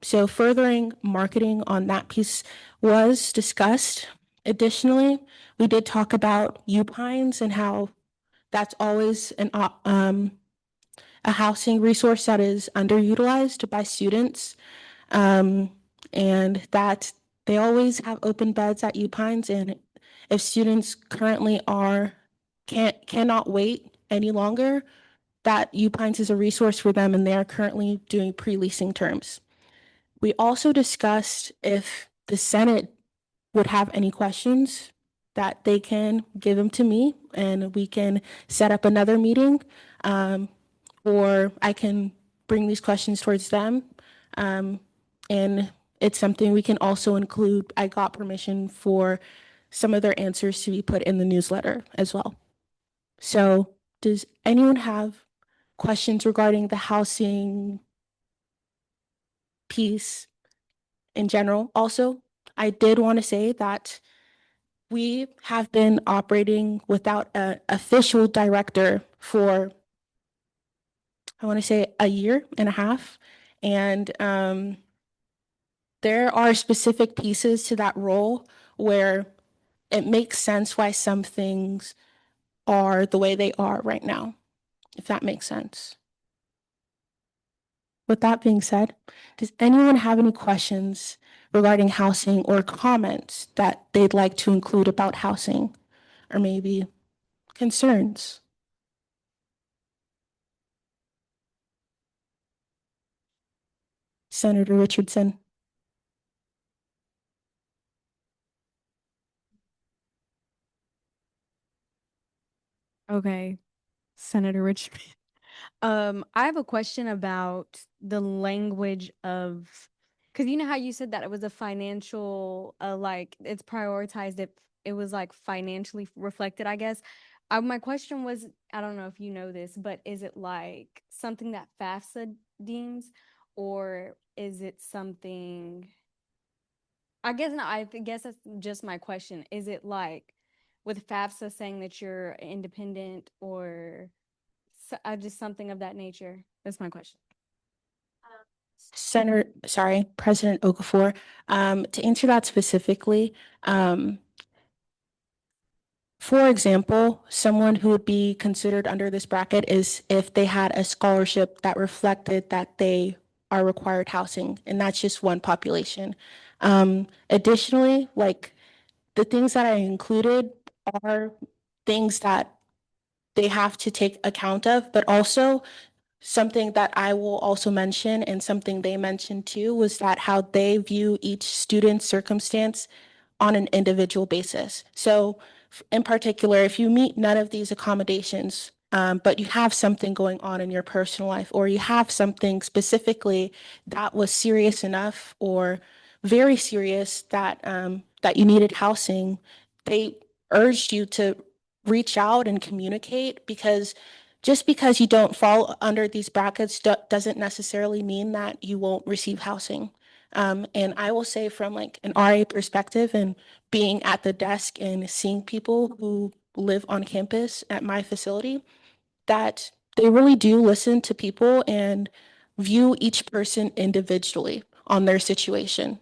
So furthering marketing on that piece was discussed. Additionally, we did talk about U-Pines and how that's always a housing resource that is underutilized by students, and that they always have open beds at U-Pines, and if students currently cannot wait any longer, that U-Pines is a resource for them, and they are currently doing pre-leasing terms. We also discussed if the Senate would have any questions, that they can give them to me and we can set up another meeting, or I can bring these questions towards them. And it's something we can also include. I got permission for some of their answers to be put in the newsletter as well. So does anyone have questions regarding the housing piece in general? Also, I did want to say that we have been operating without an official director for, I want to say, a year and a half. And there are specific pieces to that role where it makes sense why some things are the way they are right now, if that makes sense. With that being said, does anyone have any questions regarding housing or comments that they'd like to include about housing, or maybe concerns? Senator Richardson. Okay, Senator Richmond. I have a question about the language of, because you know how you said that it was a financial, like it's prioritized if it was like financially reflected, I guess. My question was, I don't know if you know this, but is it like something that FAFSA deems, or is it something? I guess no, guess that's just my question. Is it like with FAFSA saying that you're independent, or just something of that nature? That's my question. President Okafor, to answer that specifically, for example, someone who would be considered under this bracket is if they had a scholarship that reflected that they are required housing, and that's just one population. Additionally, like the things that I included are things that they have to take account of, but also something that I will also mention, and something they mentioned too, was that how they view each student's circumstance on an individual basis. So in particular, if you meet none of these accommodations, but you have something going on in your personal life, or you have something specifically that was serious enough or very serious that that you needed housing, they urged you to reach out and communicate, because just because you don't fall under these brackets doesn't necessarily mean that you won't receive housing. And I will say, from like an RA perspective and being at the desk and seeing people who live on campus at my facility, that they really do listen to people and view each person individually on their situation.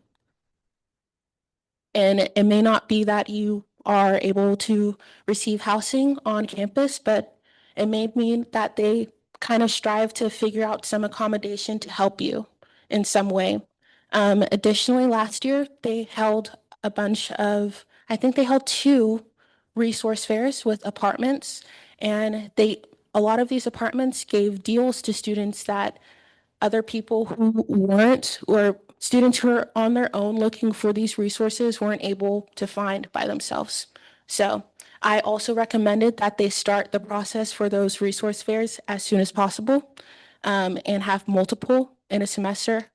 And it may not be that you are able to receive housing on campus, but it may mean that they kind of strive to figure out some accommodation to help you in some way. Additionally, last year they held a bunch of, I think they held 2 resource fairs with apartments, and a lot of these apartments gave deals to students that other people who weren't, or students who are on their own looking for these resources weren't able to find by themselves. So I also recommended that they start the process for those resource fairs as soon as possible, and have multiple in a semester,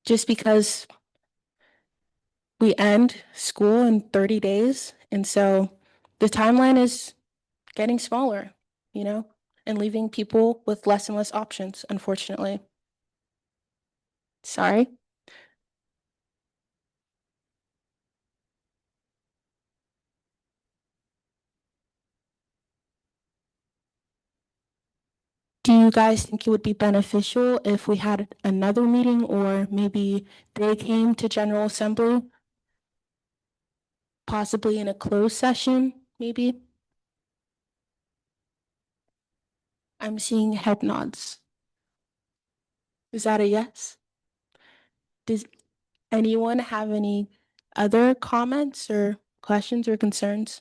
just because we end school in 30 days. And so the timeline is getting smaller, you know, and leaving people with less and less options, unfortunately. Sorry. Do you guys think it would be beneficial if we had another meeting, or maybe they came to General Assembly? Possibly in a closed session, maybe? I'm seeing head nods. Is that a yes? Does anyone have any other comments or questions or concerns?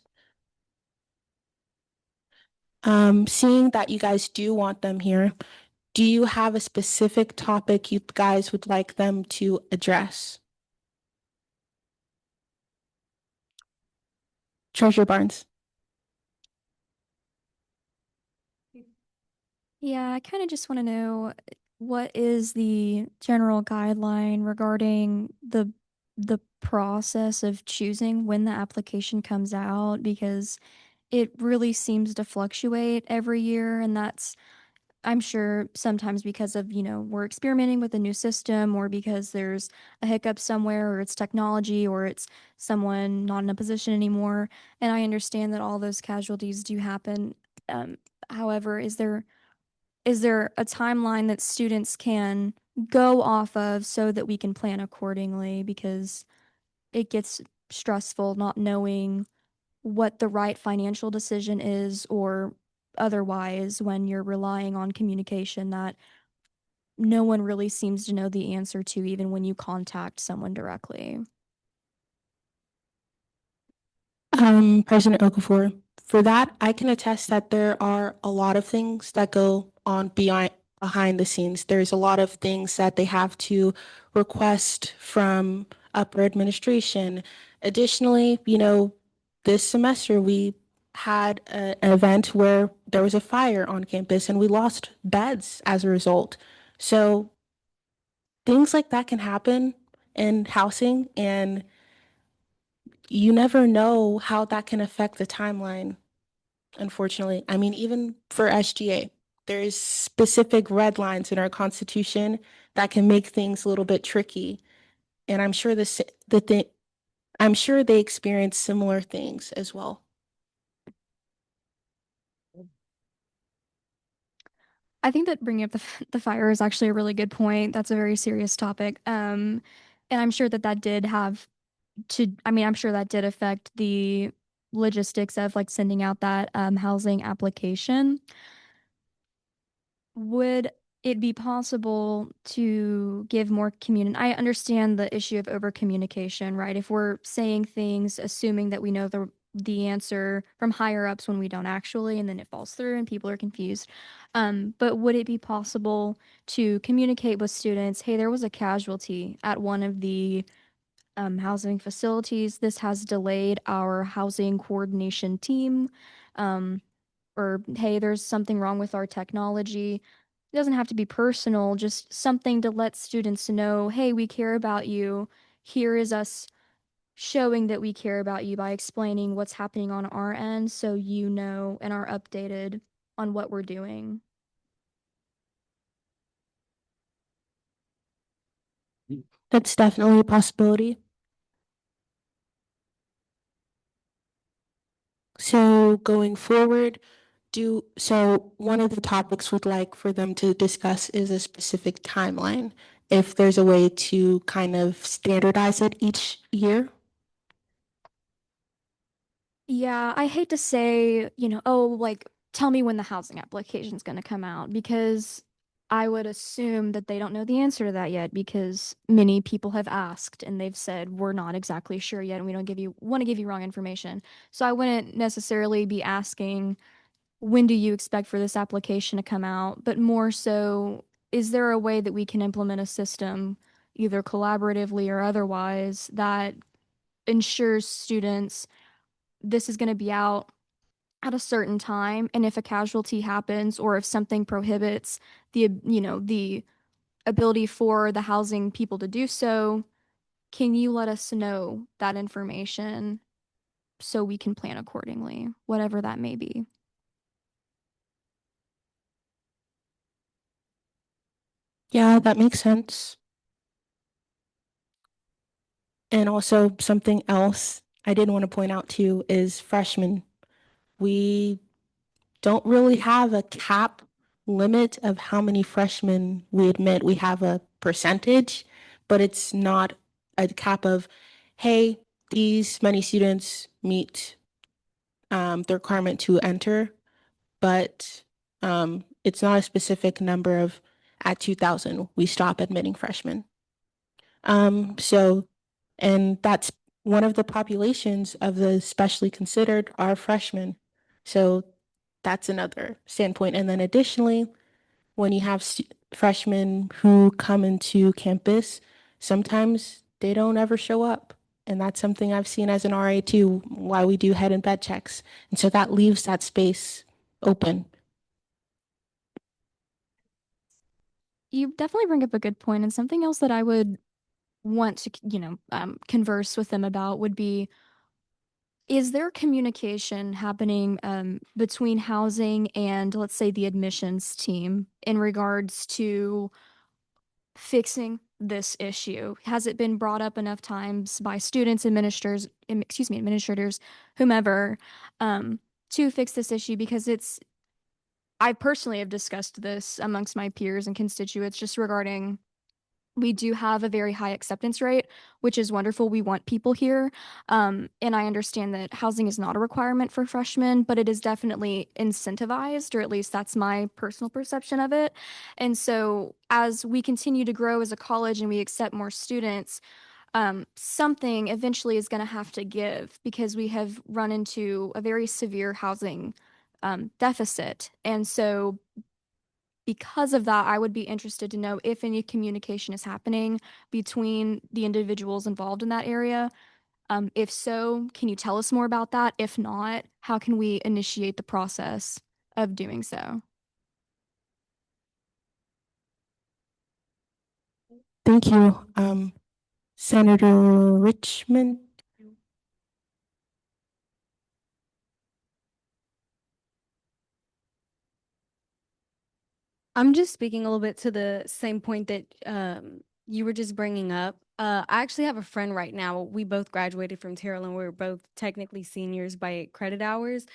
Seeing that you guys do want them here, do you have a specific topic you guys would like them to address? Treasure Barnes. Yeah, I kind of just want to know what is the general guideline regarding the process of choosing when the application comes out, because it really seems to fluctuate every year, and that's, I'm sure, sometimes because of, we're experimenting with a new system, or because there's a hiccup somewhere, or it's technology, or it's someone not in a position anymore. And I understand that all those casualties do happen. Um, However, is there a timeline that students can go off of so that we can plan accordingly? Because it gets stressful not knowing what the right financial decision is, or otherwise, when you're relying on communication that no one really seems to know the answer to, even when you contact someone directly. President Okafor, for that, I can attest that there are a lot of things that go on behind the scenes. There's a lot of things that they have to request from upper administration. Additionally, this semester we had an event where there was a fire on campus and we lost beds as a result. So things like that can happen in housing, and you never know how that can affect the timeline, unfortunately. I mean, even for SGA, there's specific red lines in our constitution that can make things a little bit tricky. And I'm sure I'm sure they experience similar things as well. I think that bringing up the fire is actually a really good point. That's a very serious topic. And I'm sure that that did have I mean, I'm sure that did affect the logistics of like sending out that housing application. Would it be possible to give more I understand the issue of over communication, right? If we're saying things assuming that we know the answer from higher ups when we don't actually, and then it falls through and people are confused. But would it be possible to communicate with students, hey, there was a casualty at one of the housing facilities. This has delayed our housing coordination team. Um, or, hey, there's something wrong with our technology. It doesn't have to be personal, just something to let students know, hey, we care about you. Here is us showing that we care about you by explaining what's happening on our end, so you know and are updated on what we're doing. That's definitely a possibility. So going forward, one of the topics we'd like for them to discuss is a specific timeline. If there's a way to kind of standardize it each year. Yeah, I hate to say, oh, like, tell me when the housing application's going to come out, because I would assume that they don't know the answer to that yet, because many people have asked and they've said, we're not exactly sure yet, and we don't want to give you wrong information. So I wouldn't necessarily be asking, when do you expect for this application to come out, but more so, is there a way that we can implement a system, either collaboratively or otherwise, that ensures students this is going to be out at a certain time, and if a casualty happens or if something prohibits the ability for the housing people to do so, can you let us know that information so we can plan accordingly, whatever that may be? Yeah, that makes sense. And also something else I did want to point out too is freshmen. We don't really have a cap limit of how many freshmen we admit. We have a percentage, but it's not a cap of, hey, these many students meet the requirement to enter, but it's not a specific number of at 2000 we stop admitting freshmen. And that's one of the populations of the specially considered are freshmen. So that's another standpoint. And then additionally, when you have freshmen who come into campus, sometimes they don't ever show up. And that's something I've seen as an RA too, why we do head and bed checks. And so that leaves that space open. You definitely bring up a good point, and something else that I would want to, converse with them about would be, is there communication happening between housing and, let's say, the admissions team in regards to fixing this issue? Has it been brought up enough times by students, administrators, whomever, to fix this issue? Because I personally have discussed this amongst my peers and constituents just regarding we do have a very high acceptance rate, which is wonderful. We want people here. And I understand that housing is not a requirement for freshmen, but it is definitely incentivized, or at least that's my personal perception of it. And so as we continue to grow as a college and we accept more students, something eventually is going to have to give because we have run into a very severe housing deficit. And so because of that, I would be interested to know if any communication is happening between the individuals involved in that area. If so, can you tell us more about that? If not, how can we initiate the process of doing so? Thank you. Senator Richmond. I'm just speaking a little bit to the same point that you were just bringing up. I actually have a friend right now. We both graduated from Terrell and we're both technically seniors by credit hours.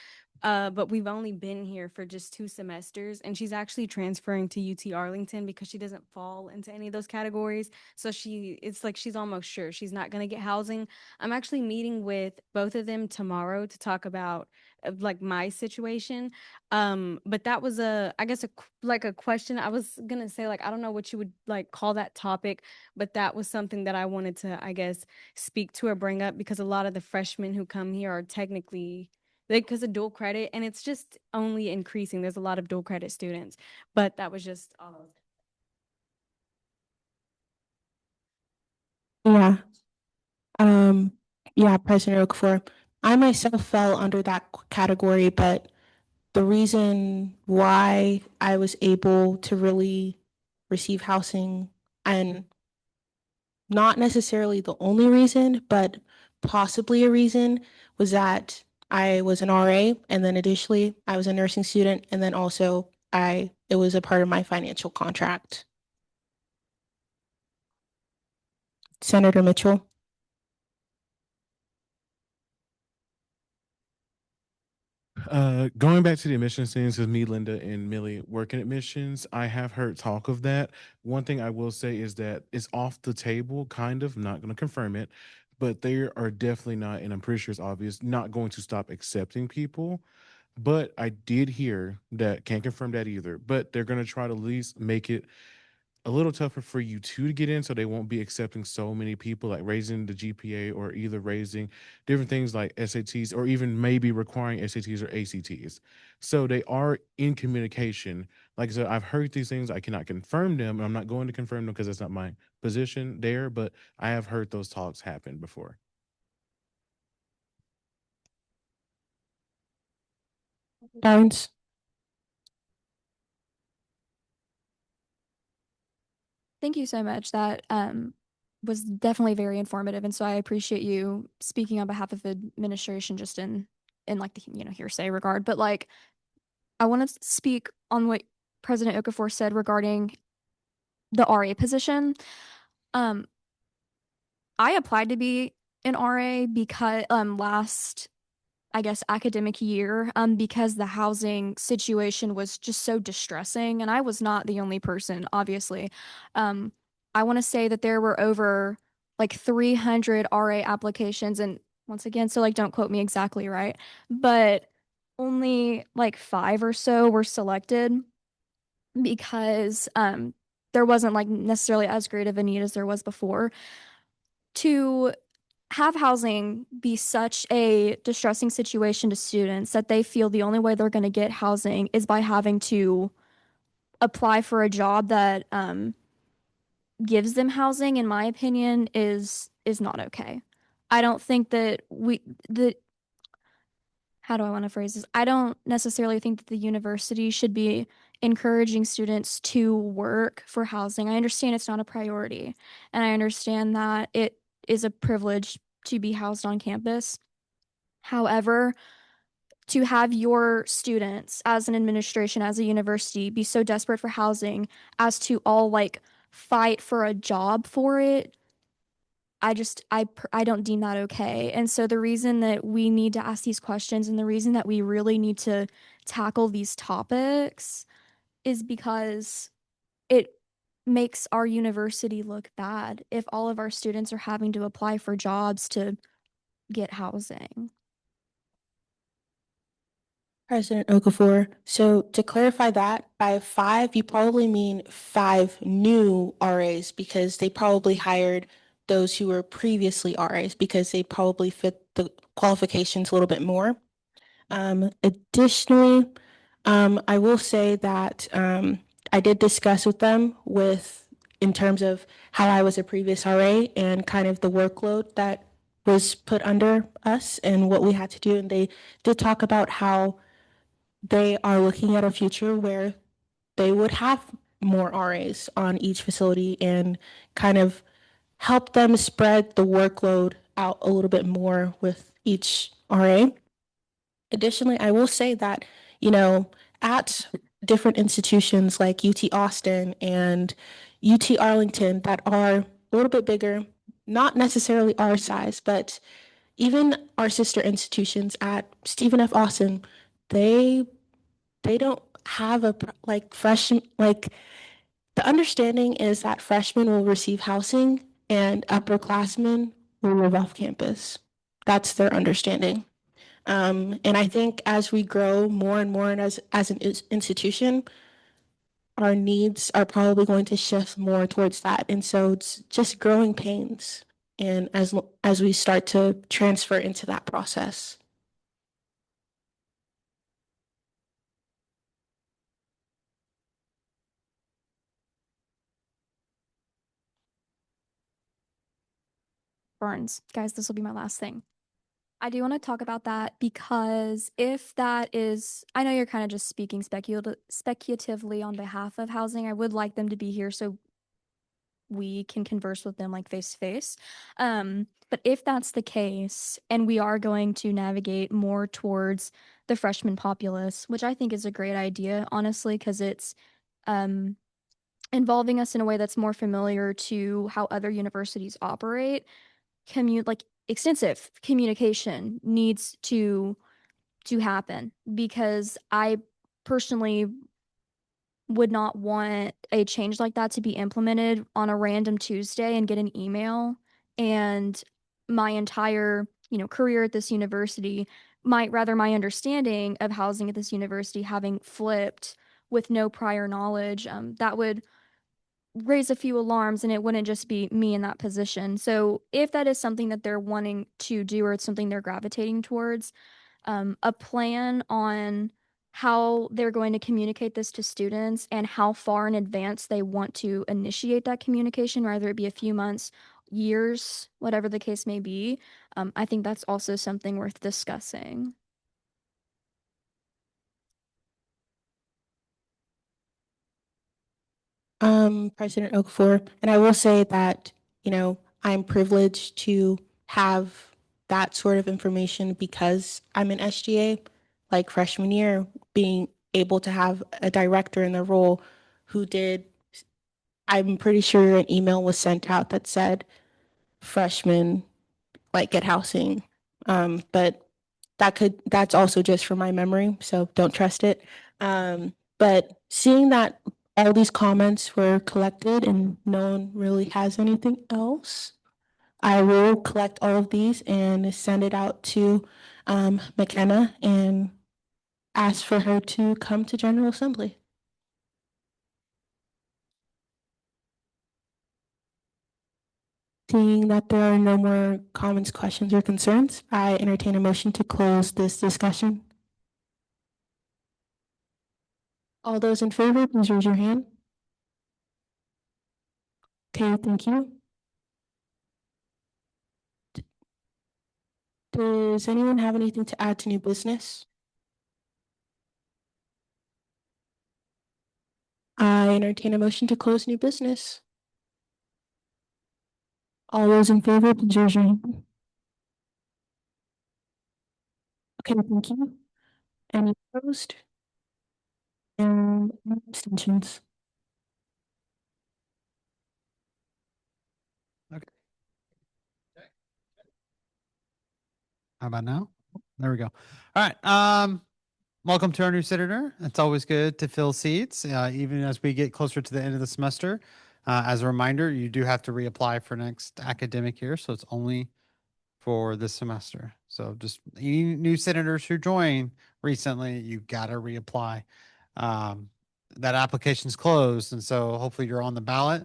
But we've only been here for just 2 semesters, and she's actually transferring to UT Arlington because she doesn't fall into any of those categories. So it's like she's almost sure she's not going to get housing. I'm actually meeting with both of them tomorrow to talk about like my situation. But that was I guess like a question. I was gonna say, like, I don't know what you would like call that topic, but that was something that I wanted to, I guess, speak to or bring up because a lot of the freshmen who come here are technically like because of dual credit, and it's just only increasing. There's a lot of dual credit students, but that was just all. Yeah. Um, yeah, President Okafor. I myself fell under that category, but the reason why I was able to really receive housing, and not necessarily the only reason, but possibly a reason, was that I was an RA, and then additionally I was a nursing student, and then also it was a part of my financial contract. Senator Mitchell. Going back to the admissions things with me, Linda, and Millie working admissions, I have heard talk of that. One thing I will say is that it's off the table, kind of, not going to confirm it, but they are definitely not, and I'm pretty sure it's obvious, not going to stop accepting people. But I did hear that, can't confirm that either, but they're going to try to at least make it a little tougher for you to get in, so they won't be accepting so many people, like raising the GPA or either raising different things like SATs or even maybe requiring SATs or ACTs. So they are in communication. Like I said, I've heard these things. I cannot confirm them. And I'm not going to confirm them because that's not my position there, but I have heard those talks happen before. Downs. Thank you so much. That was definitely very informative, and so I appreciate you speaking on behalf of the administration, just in like the hearsay regard. But like, I want to speak on what President Okafor said regarding the RA position. Um, I applied to be an RA because last, I guess, academic year, because the housing situation was just so distressing, and I was not the only person, obviously. Um, I want to say that there were over like 300 RA applications, and once again, so like don't quote me exactly, right? But only like 5 or so were selected because there wasn't like necessarily as great of a need as there was before. To have housing be such a distressing situation to students that they feel the only way they're going to get housing is by having to apply for a job that gives them housing, in my opinion, is not okay. I don't think that the how do I want to phrase this? I don't necessarily think that the university should be encouraging students to work for housing. I understand it's not a priority, and I understand that it is a privilege to be housed on campus. However, to have your students as an administration, as a university, be so desperate for housing as to all like fight for a job for it, I don't deem that okay. And so the reason that we need to ask these questions and the reason that we really need to tackle these topics is because it makes our university look bad if all of our students are having to apply for jobs to get housing. President Okafor. So to clarify that, by 5, you probably mean 5 new RAs because they probably hired those who were previously RAs because they probably fit the qualifications a little bit more. Additionally, I will say that I did discuss with them in terms of how I was a previous RA and kind of the workload that was put under us and what we had to do. And they did talk about how they are looking at a future where they would have more RAs on each facility and kind of help them spread the workload out a little bit more with each RA. Additionally, I will say that, at different institutions like UT Austin and UT Arlington that are a little bit bigger, not necessarily our size, but even our sister institutions at Stephen F. Austin, they don't have like freshmen, like the understanding is that freshmen will receive housing and upperclassmen will live off campus. That's their understanding. And I think as we grow more and more and as an institution, our needs are probably going to shift more towards that. And so it's just growing pains. And as we start to transfer into that process. Burns. Guys, this will be my last thing. I do want to talk about that because if that is, I know you're kind of just speaking speculatively on behalf of housing. I would like them to be here so we can converse with them like face to face. But if that's the case, and we are going to navigate more towards the freshman populace, which I think is a great idea, honestly, because it's involving us in a way that's more familiar to how other universities operate. Like extensive communication needs to happen because I personally would not want a change like that to be implemented on a random Tuesday and get an email and my entire, career at this university might rather my understanding of housing at this university having flipped with no prior knowledge. That would raise a few alarms and it wouldn't just be me in that position. So if that is something that they're wanting to do or it's something they're gravitating towards, a plan on how they're going to communicate this to students and how far in advance they want to initiate that communication, whether it be a few months, years, whatever the case may be. I think that's also something worth discussing. President Okafor, and I will say that, I'm privileged to have that sort of information because I'm an SGA, like freshman year, being able to have a director in the role who did, I'm pretty sure an email was sent out that said freshmen like get housing. But that's also just from my memory, so don't trust it. But seeing that all these comments were collected and no one really has anything else, I will collect all of these and send it out to McKenna and ask for her to come to General Assembly. Seeing that there are no more comments, questions, or concerns, I entertain a motion to close this discussion. All those in favor, please raise your hand. Okay, thank you. Does anyone have anything to add to new business? I entertain a motion to close new business. All those in favor, please raise your hand. Okay, thank you. Any opposed? And abstentions? Okay. How about now? There we go. All right. Welcome to our new senator. It's always good to fill seats, even as we get closer to the end of the semester. As a reminder, you do have to reapply for next academic year, so it's only for this semester. So just any new senators who joined recently, you got to reapply. Um, that application's closed, and so hopefully you're on the ballot,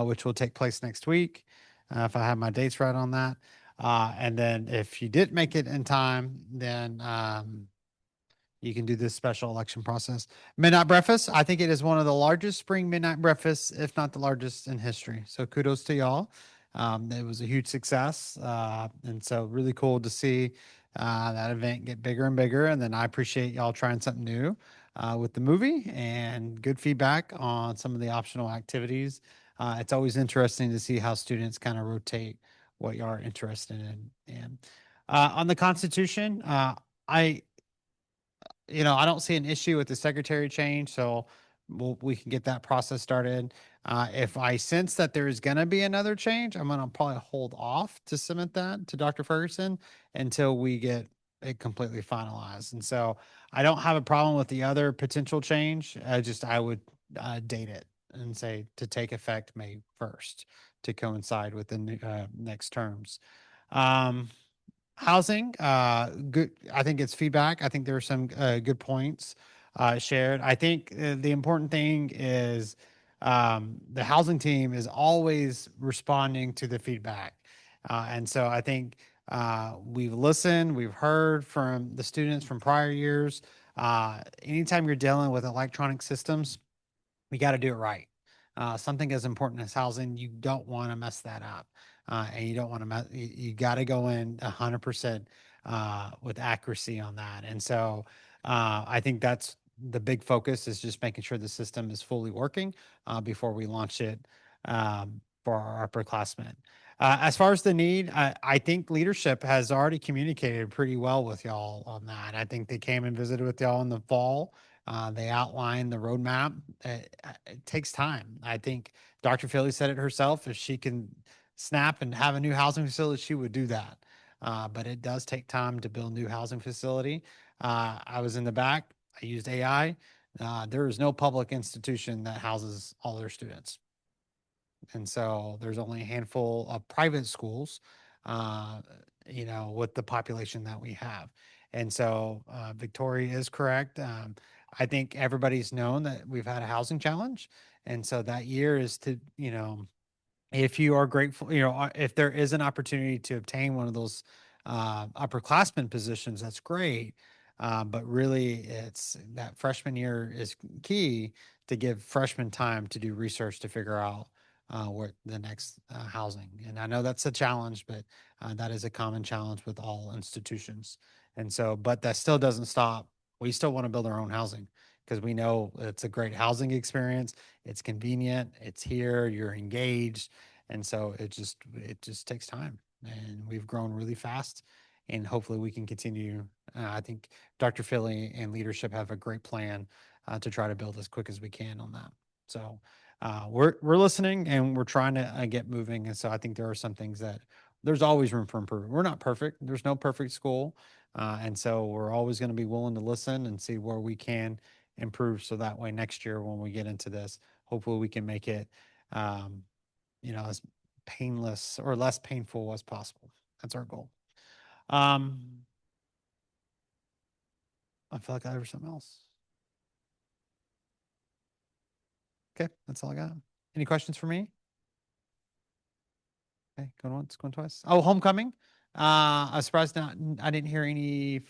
which will take place next week, if I have my dates right on that. And then if you didn't make it in time, then you can do this special election process. Midnight breakfast, I think it is one of the largest spring midnight breakfasts, if not the largest in history. So kudos to y'all. It was a huge success. And so really cool to see that event get bigger and bigger. And then I appreciate y'all trying something new with the movie and good feedback on some of the optional activities. It's always interesting to see how students kind of rotate what you are interested in. And on the Constitution, I I don't see an issue with the secretary change, so we can get that process started. If I sense that there is going to be another change, I'm going to probably hold off to submit that to Dr. Ferguson until we get it completely finalized. And so I don't have a problem with the other potential change. I would date it and say to take effect May 1st to coincide with the next terms. Um, Housing, good. I think it's feedback. I think there are some good points shared. I think the important thing is the housing team is always responding to the feedback. And so I think we've listened, we've heard from the students from prior years. Anytime you're dealing with electronic systems, we got to do it right. Something as important as housing, you don't want to mess that up. And you don't want to mess, you got to go in 100% with accuracy on that. And so I think that's the big focus is just making sure the system is fully working before we launch it for our upperclassmen. As far as the need, I think leadership has already communicated pretty well with y'all on that. I think they came and visited with y'all in the fall. They outlined the roadmap. It takes time. I think Dr. Philly said it herself. If she can snap and have a new housing facility, she would do that. But it does take time to build new housing facility. I was in the back. I used AI. There is no public institution that houses all their students. And so there's only a handful of private schools, uh, with the population that we have. And so Victoria is correct. I think everybody's known that we've had a housing challenge. And so that year is to, if you are grateful, if there is an opportunity to obtain one of those upperclassmen positions, that's great. But really, it's that freshman year is key to give freshmen time to do research to figure out what the next housing. And I know that's a challenge, but that is a common challenge with all institutions. And so, but that still doesn't stop. We still want to build our own housing because we know it's a great housing experience. It's convenient. It's here. You're engaged, and so it just takes time. And we've grown really fast, and hopefully we can continue. I think Dr. Philly and leadership have a great plan to try to build as quick as we can on that. So we're listening and we're trying to get moving. And so I think there are some things that there's always room for improvement. We're not perfect. There's no perfect school. And so we're always going to be willing to listen and see where we can improve. So that way next year when we get into this, hopefully we can make it, as painless or less painful as possible. That's our goal. I feel like I have something else. Okay, that's all I got. Any questions for me? Okay, going once, going twice. Oh, homecoming. I'm surprised I didn't hear any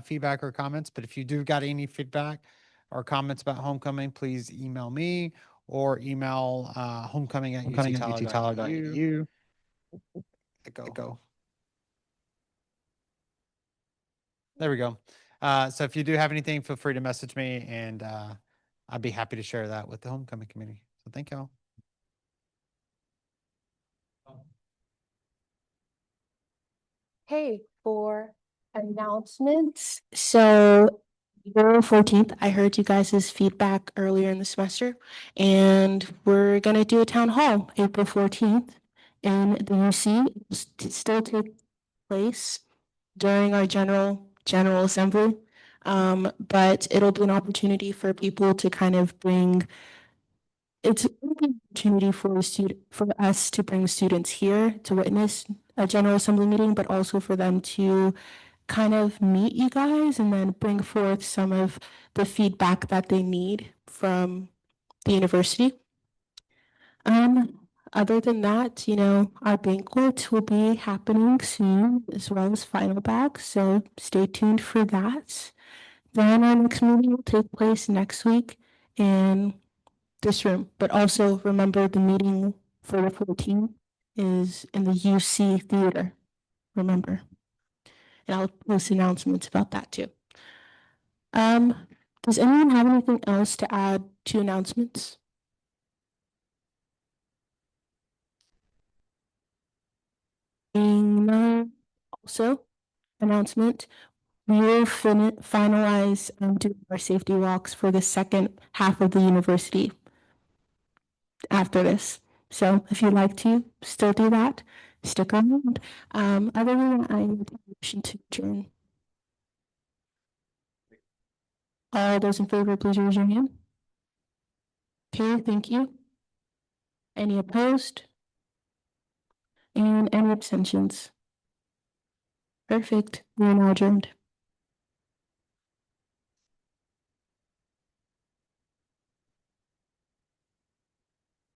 feedback or comments, but if you do got any feedback or comments about homecoming, please email me or email homecoming at uttyler.edu. Echo. There we go. So if you do have anything, feel free to message me and I'd be happy to share that with the homecoming committee. So thank y'all. Hey, for announcements. So April 14th, I heard you guys' feedback earlier in the semester, and we're going to do a town hall April 14th in the UC. Still take place during our general assembly. But it'll be an opportunity for people to kind of bring it's an opportunity for us to bring students here to witness a general assembly meeting, but also for them to kind of meet you guys and then bring forth some of the feedback that they need from the university. Other than that, our banquet will be happening soon, as well as final bag. So stay tuned for that. Then our next meeting will take place next week in this room. But also remember the meeting for the 14th is in the UC Theater. Remember. And I'll post announcements about that too. Does anyone have anything else to add to announcements? Also, announcement, we will finalize doing our safety walks for the second half of the university after this. So if you'd like to still do that, stick around. Other than that, I need a motion to adjourn. All those in favor, please raise your hand. Okay, thank you. Any opposed? And any abstentions? Perfect. We are now adjourned.